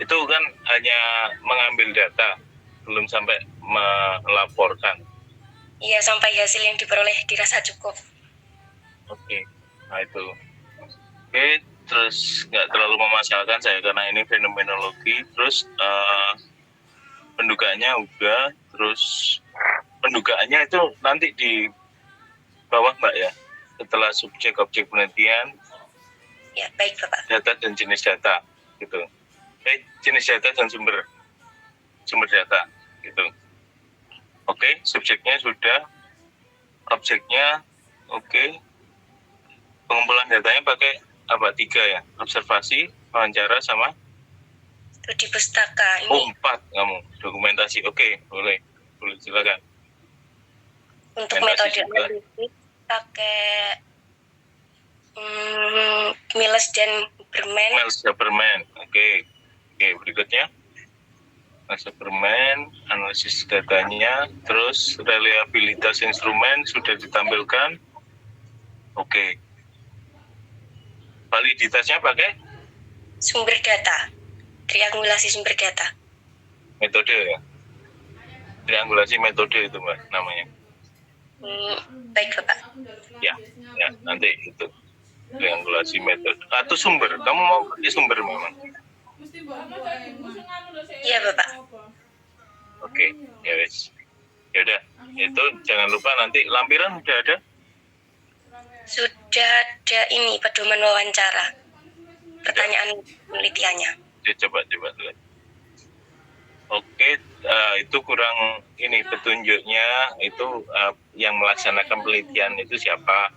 Itu kan hanya mengambil data, belum sampai melaporkan. Iya, sampai hasil yang diperoleh dirasa cukup. Oke, nah itu. Oke, terus nggak terlalu memasalahkan saya karena ini fenomenologi. Terus pendugaannya udah, terus pendugaannya itu nanti di bawah Mbak ya, setelah subjek objek penelitian, Ya, baik Bapak. data dan jenis data gitu. Jenis data dan sumber data gitu. Oke, subjeknya sudah, objeknya oke. Pengumpulan datanya pakai apa? 3 ya, observasi, wawancara sama Studi pustaka ini 4 kamu dokumentasi. Oke, boleh silakan. untuk dokumentasi metode juga. analitik pakai Miles dan Berman. Miles Berman. Oke, berikutnya Miles Berman, analisis datanya, terus reliabilitas instrumen sudah ditampilkan. Oke. Validitasnya pakai Sumber data, triangulasi sumber data. metode ya. Triangulasi metode itu Mbak namanya. Baik Bapak. Ya, nanti itu triangulasi metode atau sumber. Kamu mau pakai sumber memang? Iya Bapak. Oke, ya wes. Ya udah, itu jangan lupa nanti lampiran udah ada. Sudah ada ini pedoman wawancara. Pertanyaan penelitiannya. Ya, coba lihat. Oke, itu kurang ini petunjuknya itu yang melaksanakan penelitian itu siapa,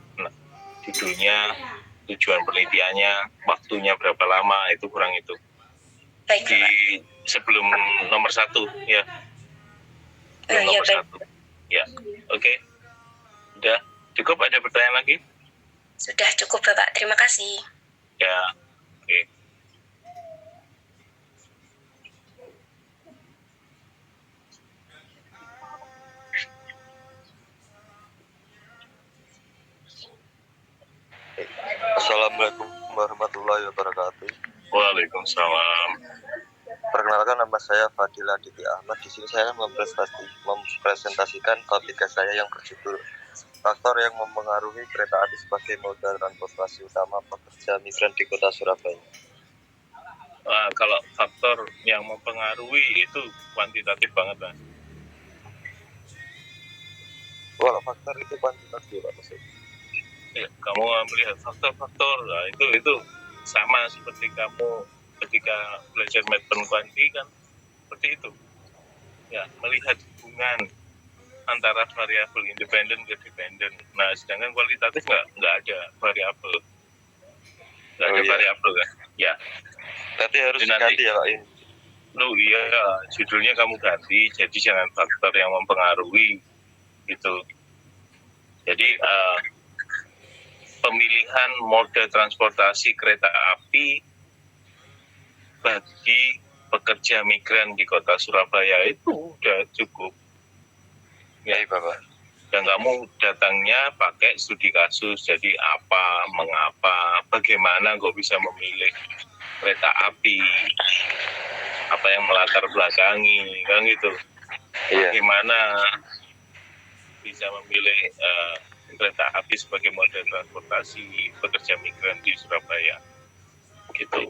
judulnya, tujuan penelitiannya, waktunya berapa lama, itu kurang itu. Baik Di Bapak. sebelum nomor 1 ya. Ya, Nomor baik. 1. Ya, oke. Udah cukup, ada pertanyaan lagi? Sudah cukup Bapak. Terima kasih. Ya, oke. Assalamualaikum warahmatullahi wabarakatuh. Waalaikumsalam. Perkenalkan, nama saya Fadil Aditya Ahmad. Di sini saya mempresentasikan topik saya yang berjudul faktor yang mempengaruhi kereta api sebagai moda transportasi utama pekerja migran di kota Surabaya. Kalau faktor yang mempengaruhi itu kuantitatif banget Mas. Kalau faktor itu kuantitatif Pak maksudnya. Ya, kamu melihat faktor-faktor, nah, itu sama seperti kamu ketika belajar manajemen kuanti kan seperti itu. Ya, melihat hubungan antara variabel independen ke dependen. Nah, sedangkan kualitatif nggak ada variabel. Nggak ada variabel kan? Ya. Berarti harus Jadi diganti ya Pak ini. Iya, judulnya kamu ganti, jadi jangan faktor yang mempengaruhi gitu. Jadi pemilihan mode transportasi kereta api bagi pekerja migran di kota Surabaya itu udah cukup. Ya, Bapak. Dan kamu datangnya pakai studi kasus, jadi apa, mengapa, bagaimana kok bisa memilih kereta api, apa yang melatar belakangi, kan gitu. Iya. Bagaimana bisa memilih kereta api sebagai moda transportasi pekerja migran di Surabaya, gitu.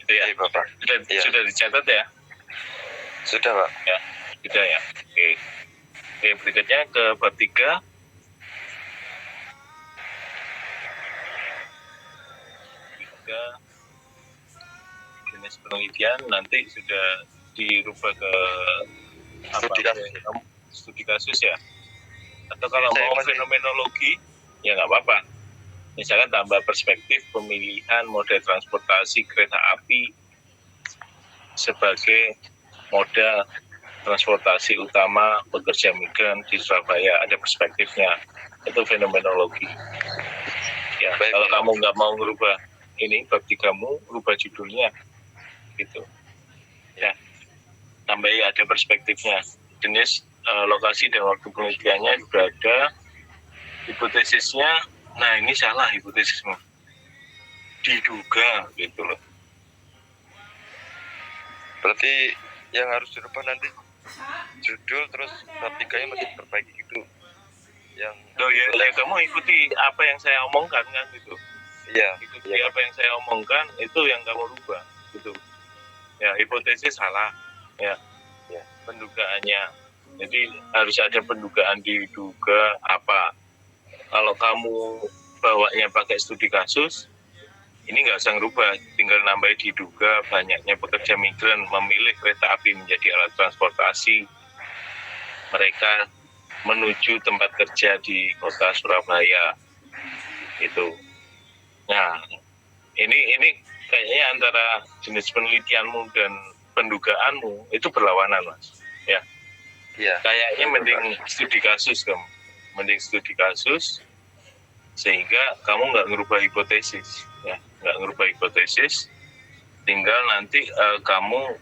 Itu ya, Iya, Bapak. Sudah dicatat ya? Sudah Pak. Ya, sudah ya. Oke, berikutnya ke bab 3. Jenis penelitian nanti sudah dirubah ke studi kasus ya. Atau kalau mau fenomenologi ya nggak apa-apa. Misalkan tambah perspektif pemilihan moda transportasi kereta api sebagai moda transportasi utama pekerja migran di Surabaya. Ada perspektifnya, itu fenomenologi. Ya, kalau kamu nggak mau merubah ini bab 3-mu, rubah judulnya gitu. Ya, tambahi ada perspektifnya, jenis, lokasi dan waktu penelitiannya juga ada, hipotesisnya. Nah, ini salah hipotesismu, diduga gitu loh. Berarti yang harus dirubah nanti judul, terus bab 3-nya masih diperbaiki gitu. Yang ya kamu ikuti apa yang saya omongkan kan gitu. Iya. Ikuti apa yang saya omongkan, itu yang kamu rubah gitu. Ya, hipotesis salah. Ya. Pendugaannya. Jadi harus ada pendugaan, diduga apa. Kalau kamu bawanya pakai studi kasus, ini nggak usah ngerubah, tinggal nambahin diduga banyaknya pekerja migran memilih kereta api menjadi alat transportasi mereka menuju tempat kerja di kota Surabaya itu. Nah, ini kayaknya antara jenis penelitianmu dan pendugaanmu itu berlawanan, Mas. Ya. Iya. Kayaknya mending studi kasus kamu, mending studi kasus sehingga kamu nggak ngerubah hipotesis, ya, nggak ngerubah hipotesis. Tinggal nanti kamu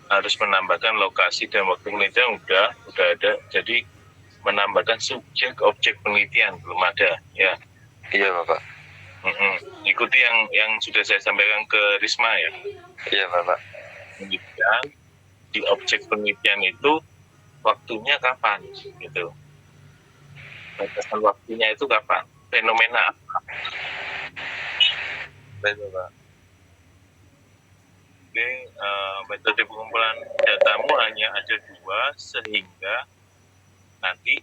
harus menambahkan lokasi dan waktu penelitian udah ada. Jadi menambahkan subjek objek penelitian belum ada, ya. Iya, Bapak. Ikuti yang sudah saya sampaikan ke Risma ya. Iya, Bapak. Penelitian di objek penelitian itu waktunya kapan gitu. Batasan waktunya itu kapan? Fenomena apa? Baik, Bapak. Oke, metode pengumpulan datamu hanya ada 2 sehingga nanti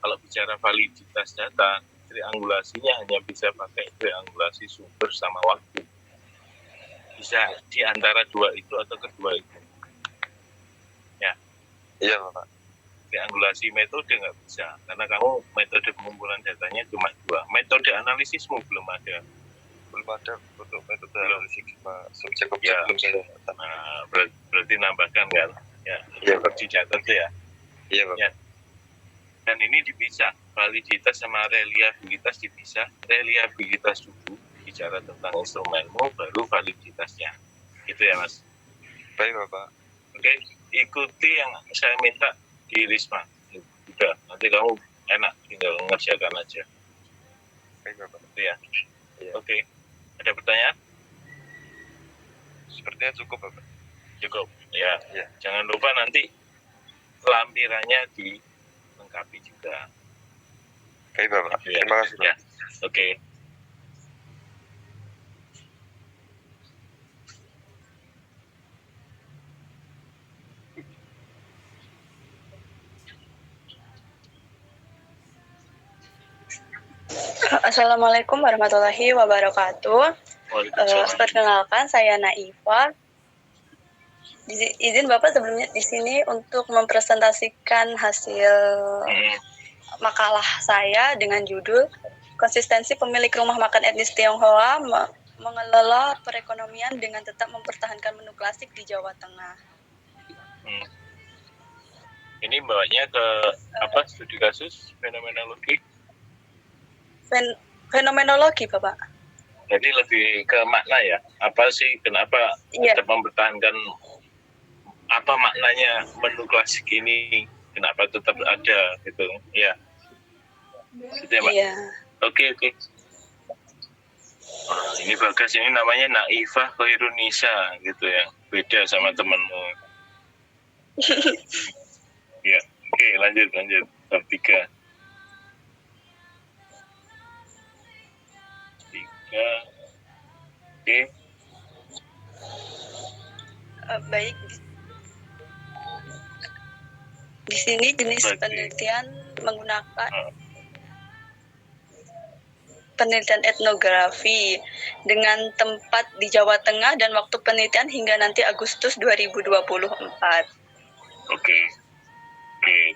kalau bicara validitas data, triangulasinya hanya bisa pakai triangulasi sumber sama waktu. Bisa di antara 2 itu atau kedua itu. Ya. Iya, Bapak. Triangulasi metode nggak bisa, karena kamu metode pengumpulan datanya cuma 2. Metode analisismu belum ada. Belum ada untuk metode analisis subjek objek Ya. belum saya. Berarti nambahkan kan? Ya. Iya, Pak. Dicatat ya. Iya, Bapak. Ya. Dan ini dipisah, validitas sama reliabilitas dipisah. Reliabilitas dulu, bicara tentang instrumenmu, baru validitasnya. Gitu ya, Mas. Baik, Bapak. Oke, ikuti yang saya minta di Risma. Udah, nanti kamu enak tinggal mengerjakan aja. Baik, Bapak. Gitu ya. Iya. Oke. Ada pertanyaan? Sepertinya cukup, Bapak. Cukup. Ya. Iya. Jangan lupa nanti lampirannya dilengkapi juga. Baik, Bapak. Gitu ya. Terima kasih, Pak. Ya. Oke. Assalamualaikum warahmatullahi wabarakatuh. Waalaikumsalam. Perkenalkan, saya Naifa. Izin Bapak sebelumnya di sini untuk mempresentasikan hasil makalah saya dengan judul Konsistensi Pemilik Rumah Makan Etnis Tionghoa Mengelola Perekonomian dengan Tetap Mempertahankan Menu Klasik di Jawa Tengah. Ini bawanya ke apa? Studi kasus fenomenologi. Fenomenologi, Bapak. Jadi lebih ke makna ya. Apa sih kenapa Iya. tetap mempertahankan, apa maknanya menu klasik ini? Kenapa tetap ada gitu? Ya. Gitu ya, Pak. Iya. Oke. Nah, ini Bagas, ini namanya Naifah Khairunisa gitu ya. Beda sama temenmu. Ya. Oke, lanjut. Bab 3. Oke. Baik. Di sini jenis penelitian menggunakan penelitian etnografi dengan tempat di Jawa Tengah dan waktu penelitian hingga nanti Agustus 2024. Oke,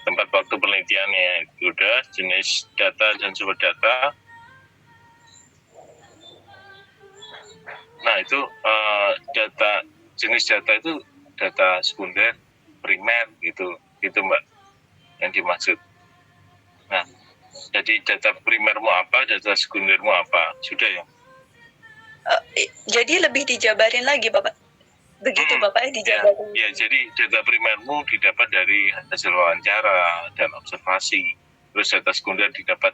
tempat waktu penelitiannya sudah, jenis data dan sumber data. Nah itu data, jenis data itu data sekunder, primer gitu Mbak yang dimaksud. Nah, jadi data primermu apa, data sekundermu apa, sudah ya? Jadi lebih dijabarin lagi Bapak. Begitu Bapak dijabarin. Ya, jadi data primermu didapat dari hasil wawancara dan observasi. Terus data sekunder didapat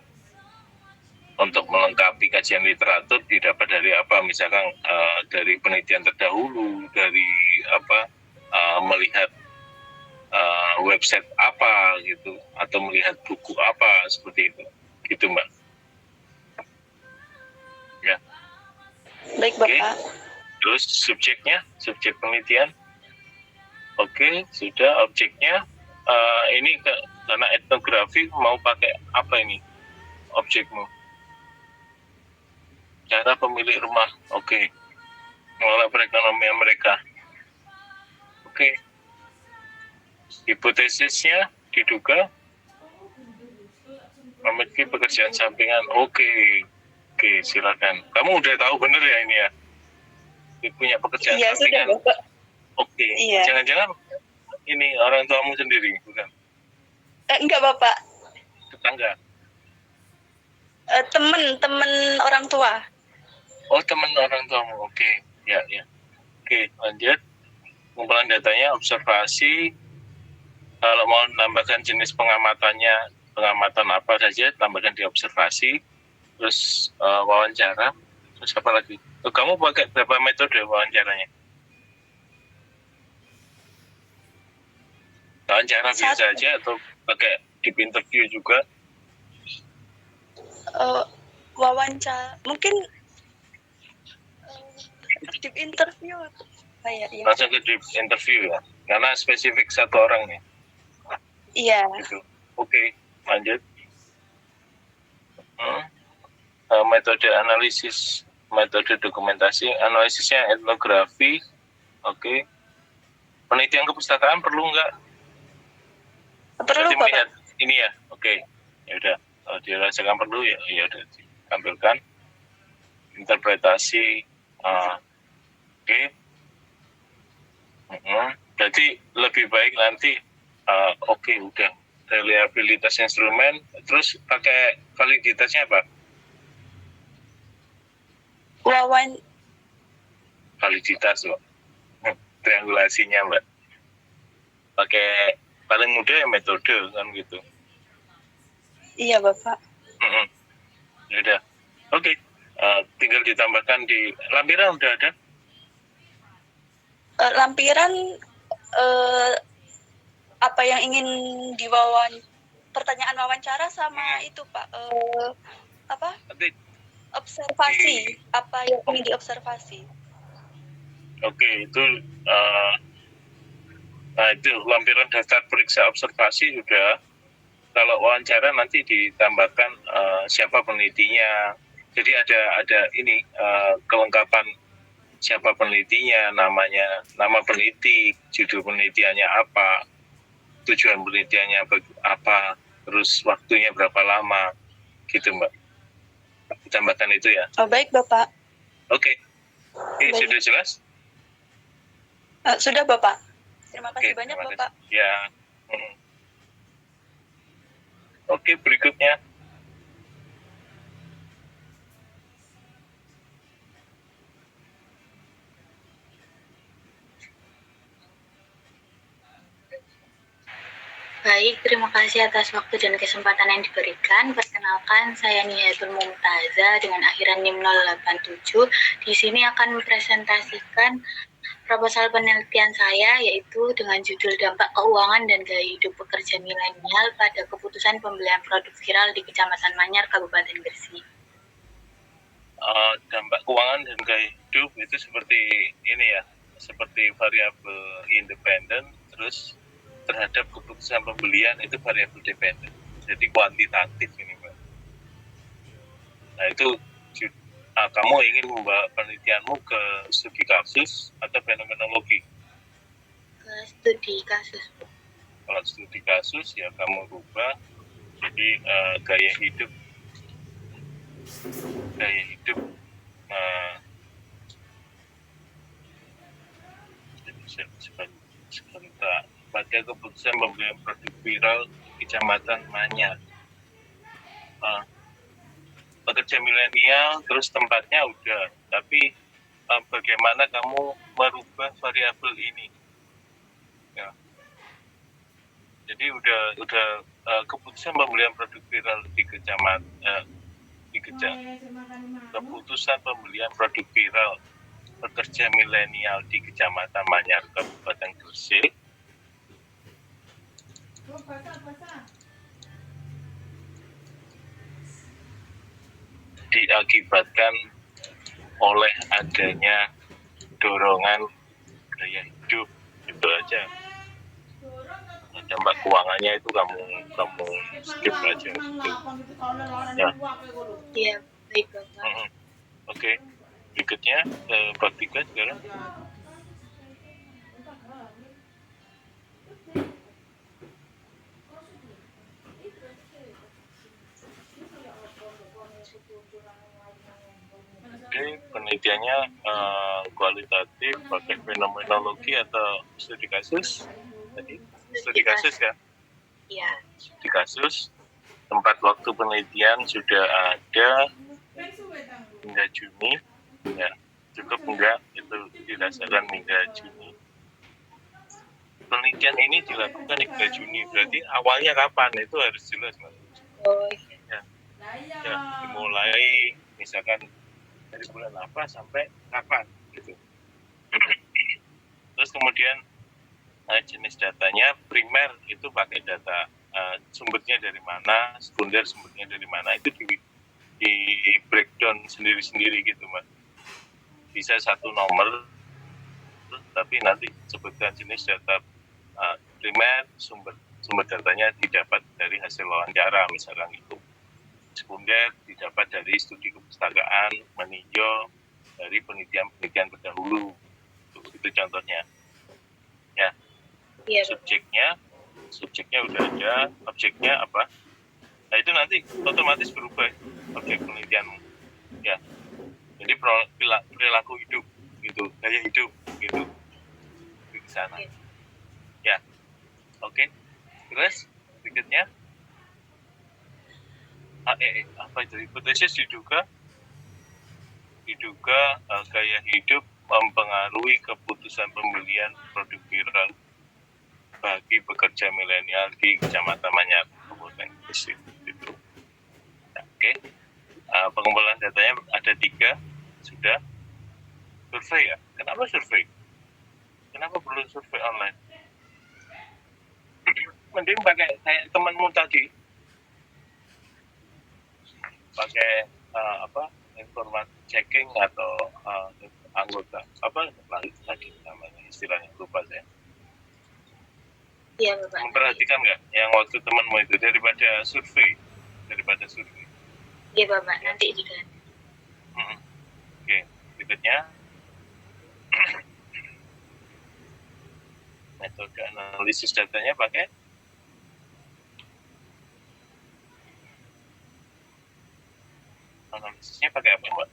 untuk melengkapi kajian literatur didapat dari apa? Misalkan dari penelitian terdahulu, dari melihat website apa gitu, atau melihat buku apa seperti itu, gitu Mbak. Ya. Baik Bapak. Terus subjeknya, subjek penelitian. Oke, sudah. Objeknya ini karena etnografi mau pakai apa ini objekmu? Cara pemilik rumah. Oke. Mengelola perekonomian mereka. Oke. Hipotesisnya diduga memiliki pekerjaan sampingan. Oke, silakan. Kamu udah tahu bener ya ini ya? Punya pekerjaan sampingan. Sudah, Bapak. Oke. Iya. Jangan-jangan ini orang tuamu sendiri, bukan? Enggak Bapak. Tetangga. Temen orang tua. Oh, teman orang tuamu. Oke. Ya. Oke, lanjut. Pengumpulan datanya, observasi. Kalau mau nambahkan jenis pengamatan apa saja, tambahkan di observasi. Terus wawancara. Terus apa lagi? Kamu pakai berapa metode wawancaranya? Wawancara biasa aja atau pakai deep interview juga? Wawancara mungkin deep interview ya. Langsung ke deep interview ya, karena spesifik satu orang ya. Iya. Gitu. Oke, lanjut. Metode analisis, metode dokumentasi, analisisnya etnografi. Oke. Penelitian kepustakaan perlu nggak? Perlu Berarti Bapak. melihat ini ya. Oke. Ya udah. Kalau dirasakan perlu ya udah ditampilkan. Interpretasi. Oke. Berarti lebih baik nanti. Oke, udah. Reliabilitas instrumen. Terus pakai validitasnya apa? Validitas, Mbak. Triangulasinya, Mbak. Pakai paling mudah ya metode kan gitu. Iya Bapak. Udah. Oke. Tinggal ditambahkan di lampiran udah ada. Lampiran apa yang ingin pertanyaan wawancara sama itu Pak. Nanti Observasi. Apa yang ingin diobservasi? Oke, itu itu lampiran daftar periksa observasi sudah. Kalau wawancara nanti ditambahkan siapa penelitinya. Jadi ada ini kelengkapan siapa penelitinya, nama peneliti, judul penelitiannya apa, tujuan penelitiannya apa, terus waktunya berapa lama, gitu Mbak. Ditambahkan itu ya. Oh baik Bapak. Oke, sudah jelas? Sudah Bapak. Terima kasih banyak terima Bapak. kasih. Ya. Oke, berikutnya. Baik, terima kasih atas waktu dan kesempatan yang diberikan. Perkenalkan, saya Nihatul Mumtaza dengan akhiran NIM 087. Di sini akan mempresentasikan proposal penelitian saya, yaitu dengan judul Dampak Keuangan dan Gaya Hidup Pekerja Milenial pada Keputusan Pembelian Produk Viral di Kecamatan Manyar, Kabupaten Gresik. Dampak keuangan dan gaya hidup itu seperti ini ya, seperti variabel independen, terus terhadap keputusan pembelian itu variabel dependen, jadi kuantitatif ini Mbak. Nah itu kamu ingin membawa penelitianmu ke studi kasus atau fenomenologi? Ke studi kasus. Kalau studi kasus ya kamu rubah jadi gaya hidup sebentar. Pada keputusan pembelian produk viral di Kecamatan Manyar. Pekerja milenial, terus tempatnya udah, tapi bagaimana kamu merubah variabel ini? Ya. Jadi udah keputusan pembelian produk viral di keputusan pembelian produk viral pekerja milenial di Kecamatan Manyar, Kabupaten Gresik. Diakibatkan oleh adanya dorongan gaya hidup, itu aja. Dampak keuangannya itu kamu skip aja. Ya. Iya, baik Bapak. Oke. Berikutnya bab 3 sekarang. Oke, penelitiannya kualitatif pakai fenomenologi atau studi kasus. Tadi studi kasus kan? Iya. Studi kasus. Tempat waktu penelitian sudah ada hingga Juni. Ya, cukup enggak? Itu dirasakan hingga Juni. Penelitian ini dilakukan hingga Juni. Berarti awalnya kapan? Itu harus jelas, Mas. Oh iya. Ya, dimulai misalkan dari bulan apa sampai kapan gitu. Terus kemudian jenis datanya primer itu pakai data sumbernya dari mana, sekunder sumbernya dari mana, itu di breakdown sendiri-sendiri gitu Mas. Bisa satu nomor tapi nanti sebutkan jenis data primer, sumber datanya didapat dari hasil wawancara misalkan itu. Sekunder didapat dari studi kepustakaan, meninjau dari penelitian terdahulu. Itu contohnya. Ya. Iya. Subjeknya udah ada, objeknya apa? Nah itu nanti otomatis berubah objek penelitianmu. Ya. Jadi perilaku hidup gitu, gaya hidup gitu. Di sana. Ya. Oke. Terus berikutnya apa itu hipotesis diduga gaya hidup mempengaruhi keputusan pembelian produk viral bagi pekerja milenial di Kecamatan Manyar, Kabupaten Gresik. Gitu. Oke. Pengumpulan datanya ada 3 sudah. Survei ya. Kenapa survei? Kenapa perlu survei online? Mending pakai kayak temanmu tadi. Pakai informasi checking atau anggota tadi namanya istilahnya lupa saya. Iya Bapak. Memperhatikan nggak yang waktu temanmu itu daripada survei? Iya Bapak, nanti juga. Oke, berikutnya metode analisis datanya pakai analisisnya pakai apa Mbak?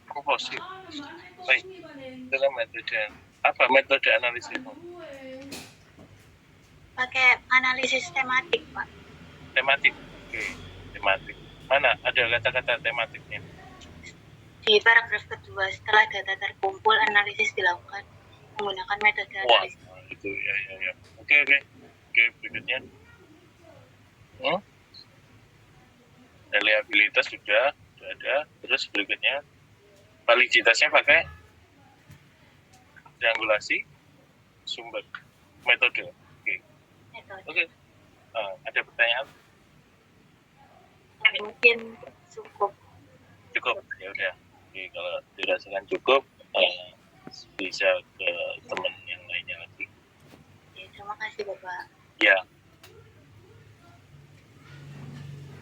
Komposisi. Baik. Dalam metode analisismu? Pakai analisis tematik Pak. Tematik. Oke, tematik. Mana ada kata-kata tematiknya? Di paragraf kedua, setelah data terkumpul, analisis dilakukan menggunakan metode analisis. Wah, itu ya. Oke, berikutnya. Reliabilitas sudah ada. Terus berikutnya, validitasnya pakai triangulasi sumber metode. Oke. Ada pertanyaan? Mungkin cukup. Ya udah. Oke, kalau dirasakan cukup, bisa ke teman yang lainnya lagi. Terima kasih Bapak. Ya.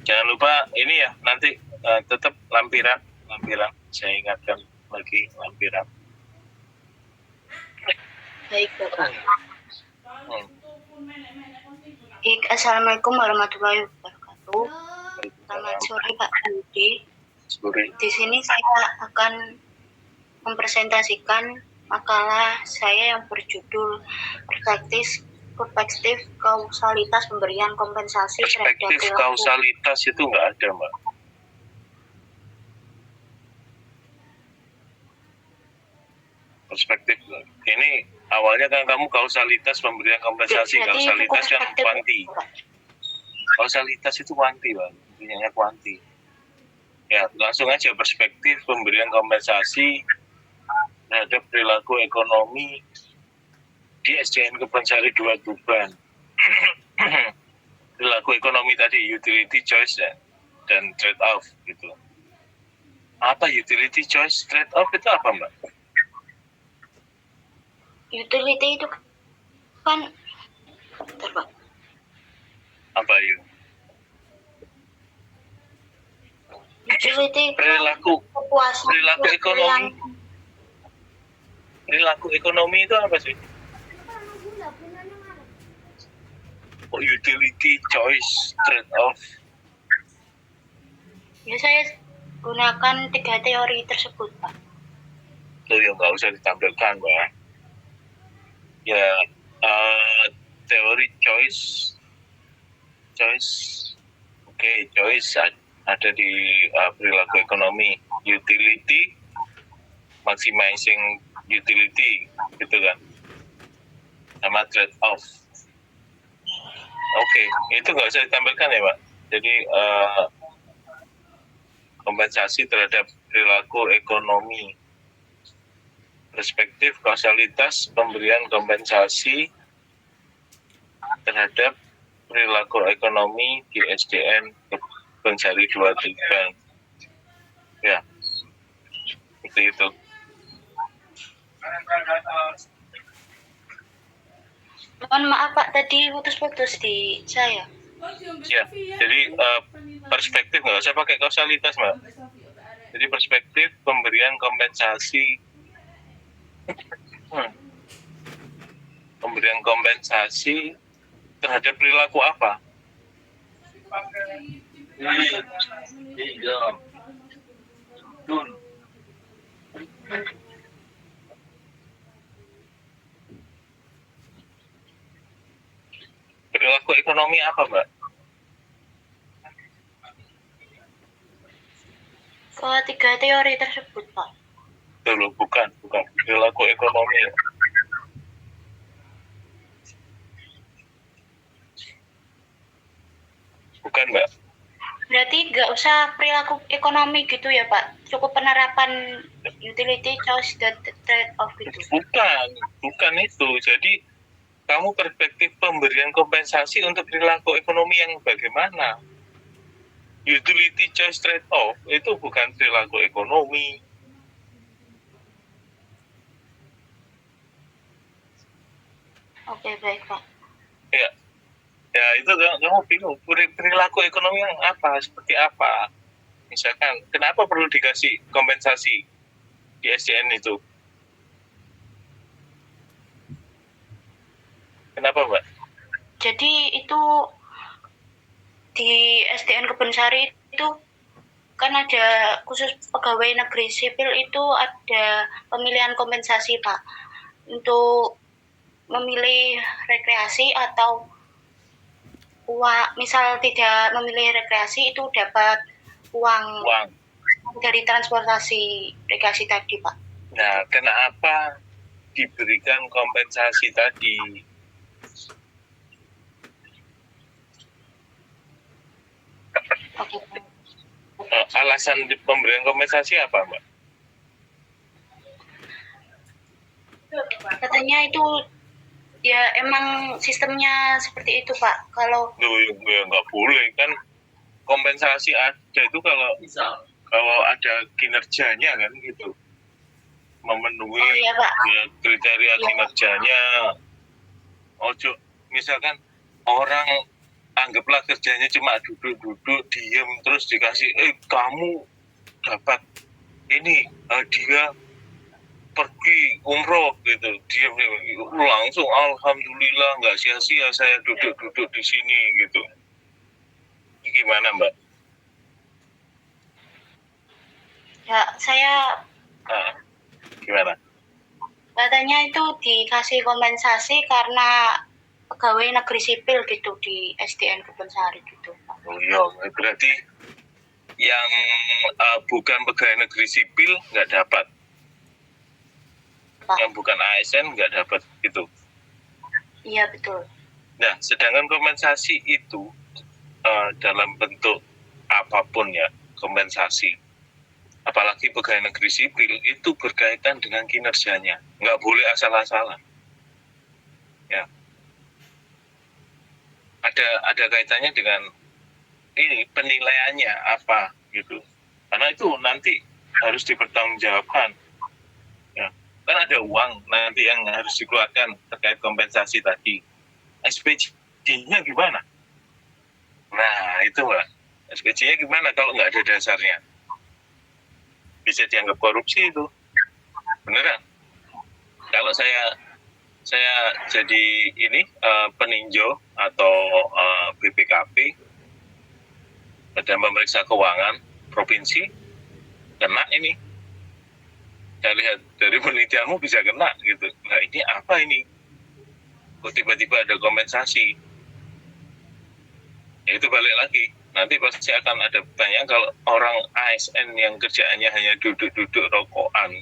Jangan lupa ini ya, nanti tetap lampiran. Saya ingatkan lagi lampiran. Baik Bapak. Assalamualaikum warahmatullahi wabarakatuh. Selamat sore Pak Budi. Suri. Di sini saya akan mempresentasikan makalah saya yang berjudul perspektif kausalitas pemberian kompensasi terhadap Perspektif perilaku. kausalitas itu nggak ada, Mbak. Perspektif ini awalnya kan kamu kausalitas pemberian kompensasi. Berarti Kausalitas itu kan perspektif, kuanti. Pak. Kausalitas itu kuanti, Bang. Intinya kuanti. Ya, langsung aja perspektif pemberian kompensasi terhadap perilaku ekonomi di SDN Kebonsari 2 Tuban. Perilaku ekonomi tadi, utility choice dan trade off gitu. Apa utility choice, trade off itu apa, Mbak? Utility itu kan bentar, Pak. Apa itu? Utility Perilaku kepuasan perilaku ekonomi. yang Perilaku ekonomi itu apa sih? Oh, utility choice trade off. ya saya gunakan 3 teori tersebut, Pak. Loh, ya nggak usah ditampilkan, Mbak. Ya, teori choice, oke, choice ada di perilaku ekonomi. Utility, maximizing utility, gitu kan. Sama trade off. Oke, itu nggak usah ditampilkan ya, Pak. Jadi kompensasi terhadap perilaku ekonomi. Perspektif kausalitas pemberian kompensasi terhadap perilaku ekonomi di SDN Kebonsari 2 Tuban. Ya, seperti itu. Mohon maaf, Pak, tadi putus-putus di saya. Ya, jadi perspektif nggak usah pakai kausalitas, Mbak. Jadi perspektif pemberian kompensasi, pemberian kompensasi terhadap perilaku apa? Perilaku ekonomi apa, Mbak? Ke 3 teori tersebut, Pak. Dulu, bukan perilaku ekonomi. Bukan, Mbak. Berarti nggak usah perilaku ekonomi gitu ya, Pak? Cukup penerapan utility choice dan trade off gitu. Bukan itu. Jadi kamu perspektif pemberian kompensasi untuk perilaku ekonomi yang bagaimana? Utility choice trade off itu bukan perilaku ekonomi. Oke, baik, Pak. Ya itu kamu bingung perilaku ekonomi yang apa, seperti apa? Misalkan kenapa perlu dikasih kompensasi di SDN itu? Kenapa, Mbak? Jadi itu di SDN Kebonsari itu kan ada khusus pegawai negeri sipil itu ada pemilihan kompensasi, Pak, untuk memilih rekreasi atau uang. Misal tidak memilih rekreasi itu dapat uang dari transportasi rekreasi tadi, Pak. Nah, kenapa diberikan kompensasi tadi? Oke. Alasan pemberian kompensasi apa, Mbak? Katanya itu ya emang sistemnya seperti itu, Pak. Kalau Ya nggak boleh kan, kompensasi ada itu kalau ada kinerjanya kan gitu, memenuhi iya, Pak. ya, kriteria Iya. kinerjanya. Ojo misalkan orang anggaplah kerjanya cuma duduk-duduk diem terus dikasih kamu dapat ini dia pergi umroh gitu, dia langsung alhamdulillah nggak sia-sia saya duduk-duduk di sini gitu. Gimana, Mbak? Ya, saya Gimana? katanya itu dikasih kompensasi karena pegawai negeri sipil gitu di SDN Kebonsari gitu. Oh iya, berarti yang bukan pegawai negeri sipil nggak dapat. Yang bukan ASN nggak dapat gitu. Iya, betul. Nah, sedangkan kompensasi itu dalam bentuk apapun ya, kompensasi. Apalagi pegawai negeri sipil itu berkaitan dengan kinerjanya. Nggak boleh asal-asalan. Ya. Ada kaitannya dengan ini penilaiannya apa gitu. Karena itu nanti harus dipertanggungjawabkan. Ya. Kan ada uang nanti yang harus dikeluarkan terkait kompensasi tadi. SPJ-nya gimana? Nah, itu Mbak. SPJ-nya gimana kalau nggak ada dasarnya? Bisa dianggap korupsi itu. Beneran? Kalau saya jadi ini peninjau atau BPKP dan memeriksa keuangan provinsi, kena ini. Saya lihat dari penelitianmu bisa kena gitu. Nah, ini apa ini? Kok tiba-tiba ada kompensasi? Ya itu balik lagi. Nanti pasti akan ada pertanyaan kalau orang ASN yang kerjaannya hanya duduk-duduk rokokan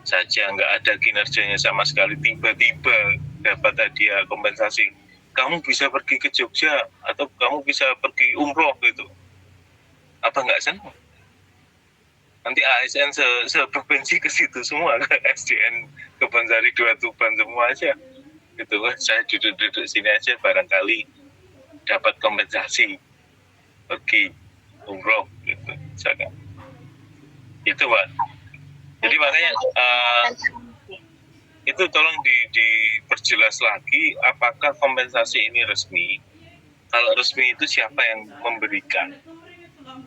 saja, nggak ada kinerjanya sama sekali, tiba-tiba dapat hadiah kompensasi. Kamu bisa pergi ke Jogja atau kamu bisa pergi umroh gitu. Apa nggak senang? Nanti ASN seprovinsi ke situ semua, ke SDN Kebonsari 2 Tuban semua aja. Gitu kan, saya duduk-duduk sini aja barangkali dapat kompensasi pergi umroh gitu, misalkan. Itu Pak. Jadi makanya itu tolong diperjelas lagi apakah kompensasi ini resmi. Kalau resmi itu siapa yang memberikan?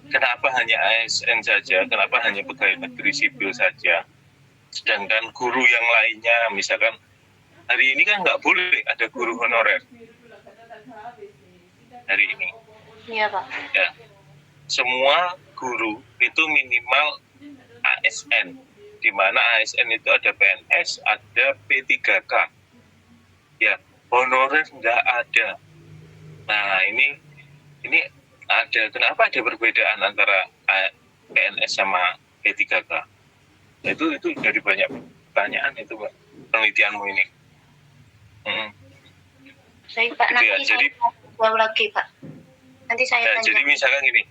Kenapa hanya ASN saja? Kenapa hanya pegawai negeri sipil saja? Sedangkan guru yang lainnya, misalkan hari ini kan nggak boleh ada guru honorer. Hari ini. Iya, Pak. Ya. Semua guru itu minimal ASN. Di mana ASN itu ada PNS, ada P3K. Ya, honorer nggak ada. Nah, ini ada, kenapa ada perbedaan antara PNS sama P3K? Nah, itu dari banyak pertanyaan itu, Pak, penelitianmu ini. Baik, Pak. Nanti ya, saya jawab lagi, Pak. Nanti saya tanya. Jadi misalkan gini,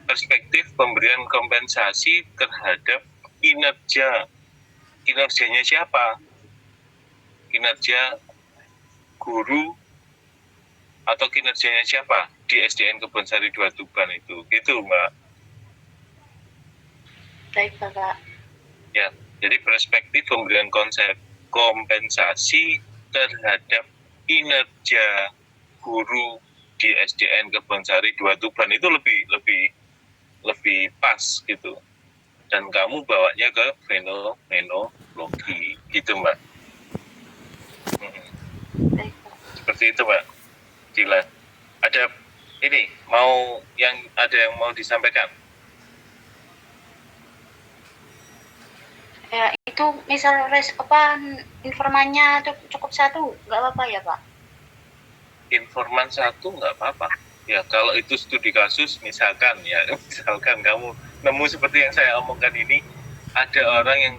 perspektif pemberian kompensasi terhadap kinerjanya siapa? Kinerja guru atau kinerjanya siapa di SDN Kebonsari 2 Tuban itu, gitu Mbak. Baik, Bapak. Ya, jadi perspektif pemberian konsep kompensasi terhadap kinerja guru di SDN Kebonsari 2 Tuban itu lebih pas gitu. Dan kamu bawanya ke fenomenologi gitu Mbak. Seperti itu Mbak Dila. Ada ini ada yang mau disampaikan? Ya, itu misal informannya cukup satu, nggak apa-apa ya, Pak? Informan satu nggak apa-apa. Ya kalau itu studi kasus misalkan kamu nemu seperti yang saya omongkan ini, ada orang yang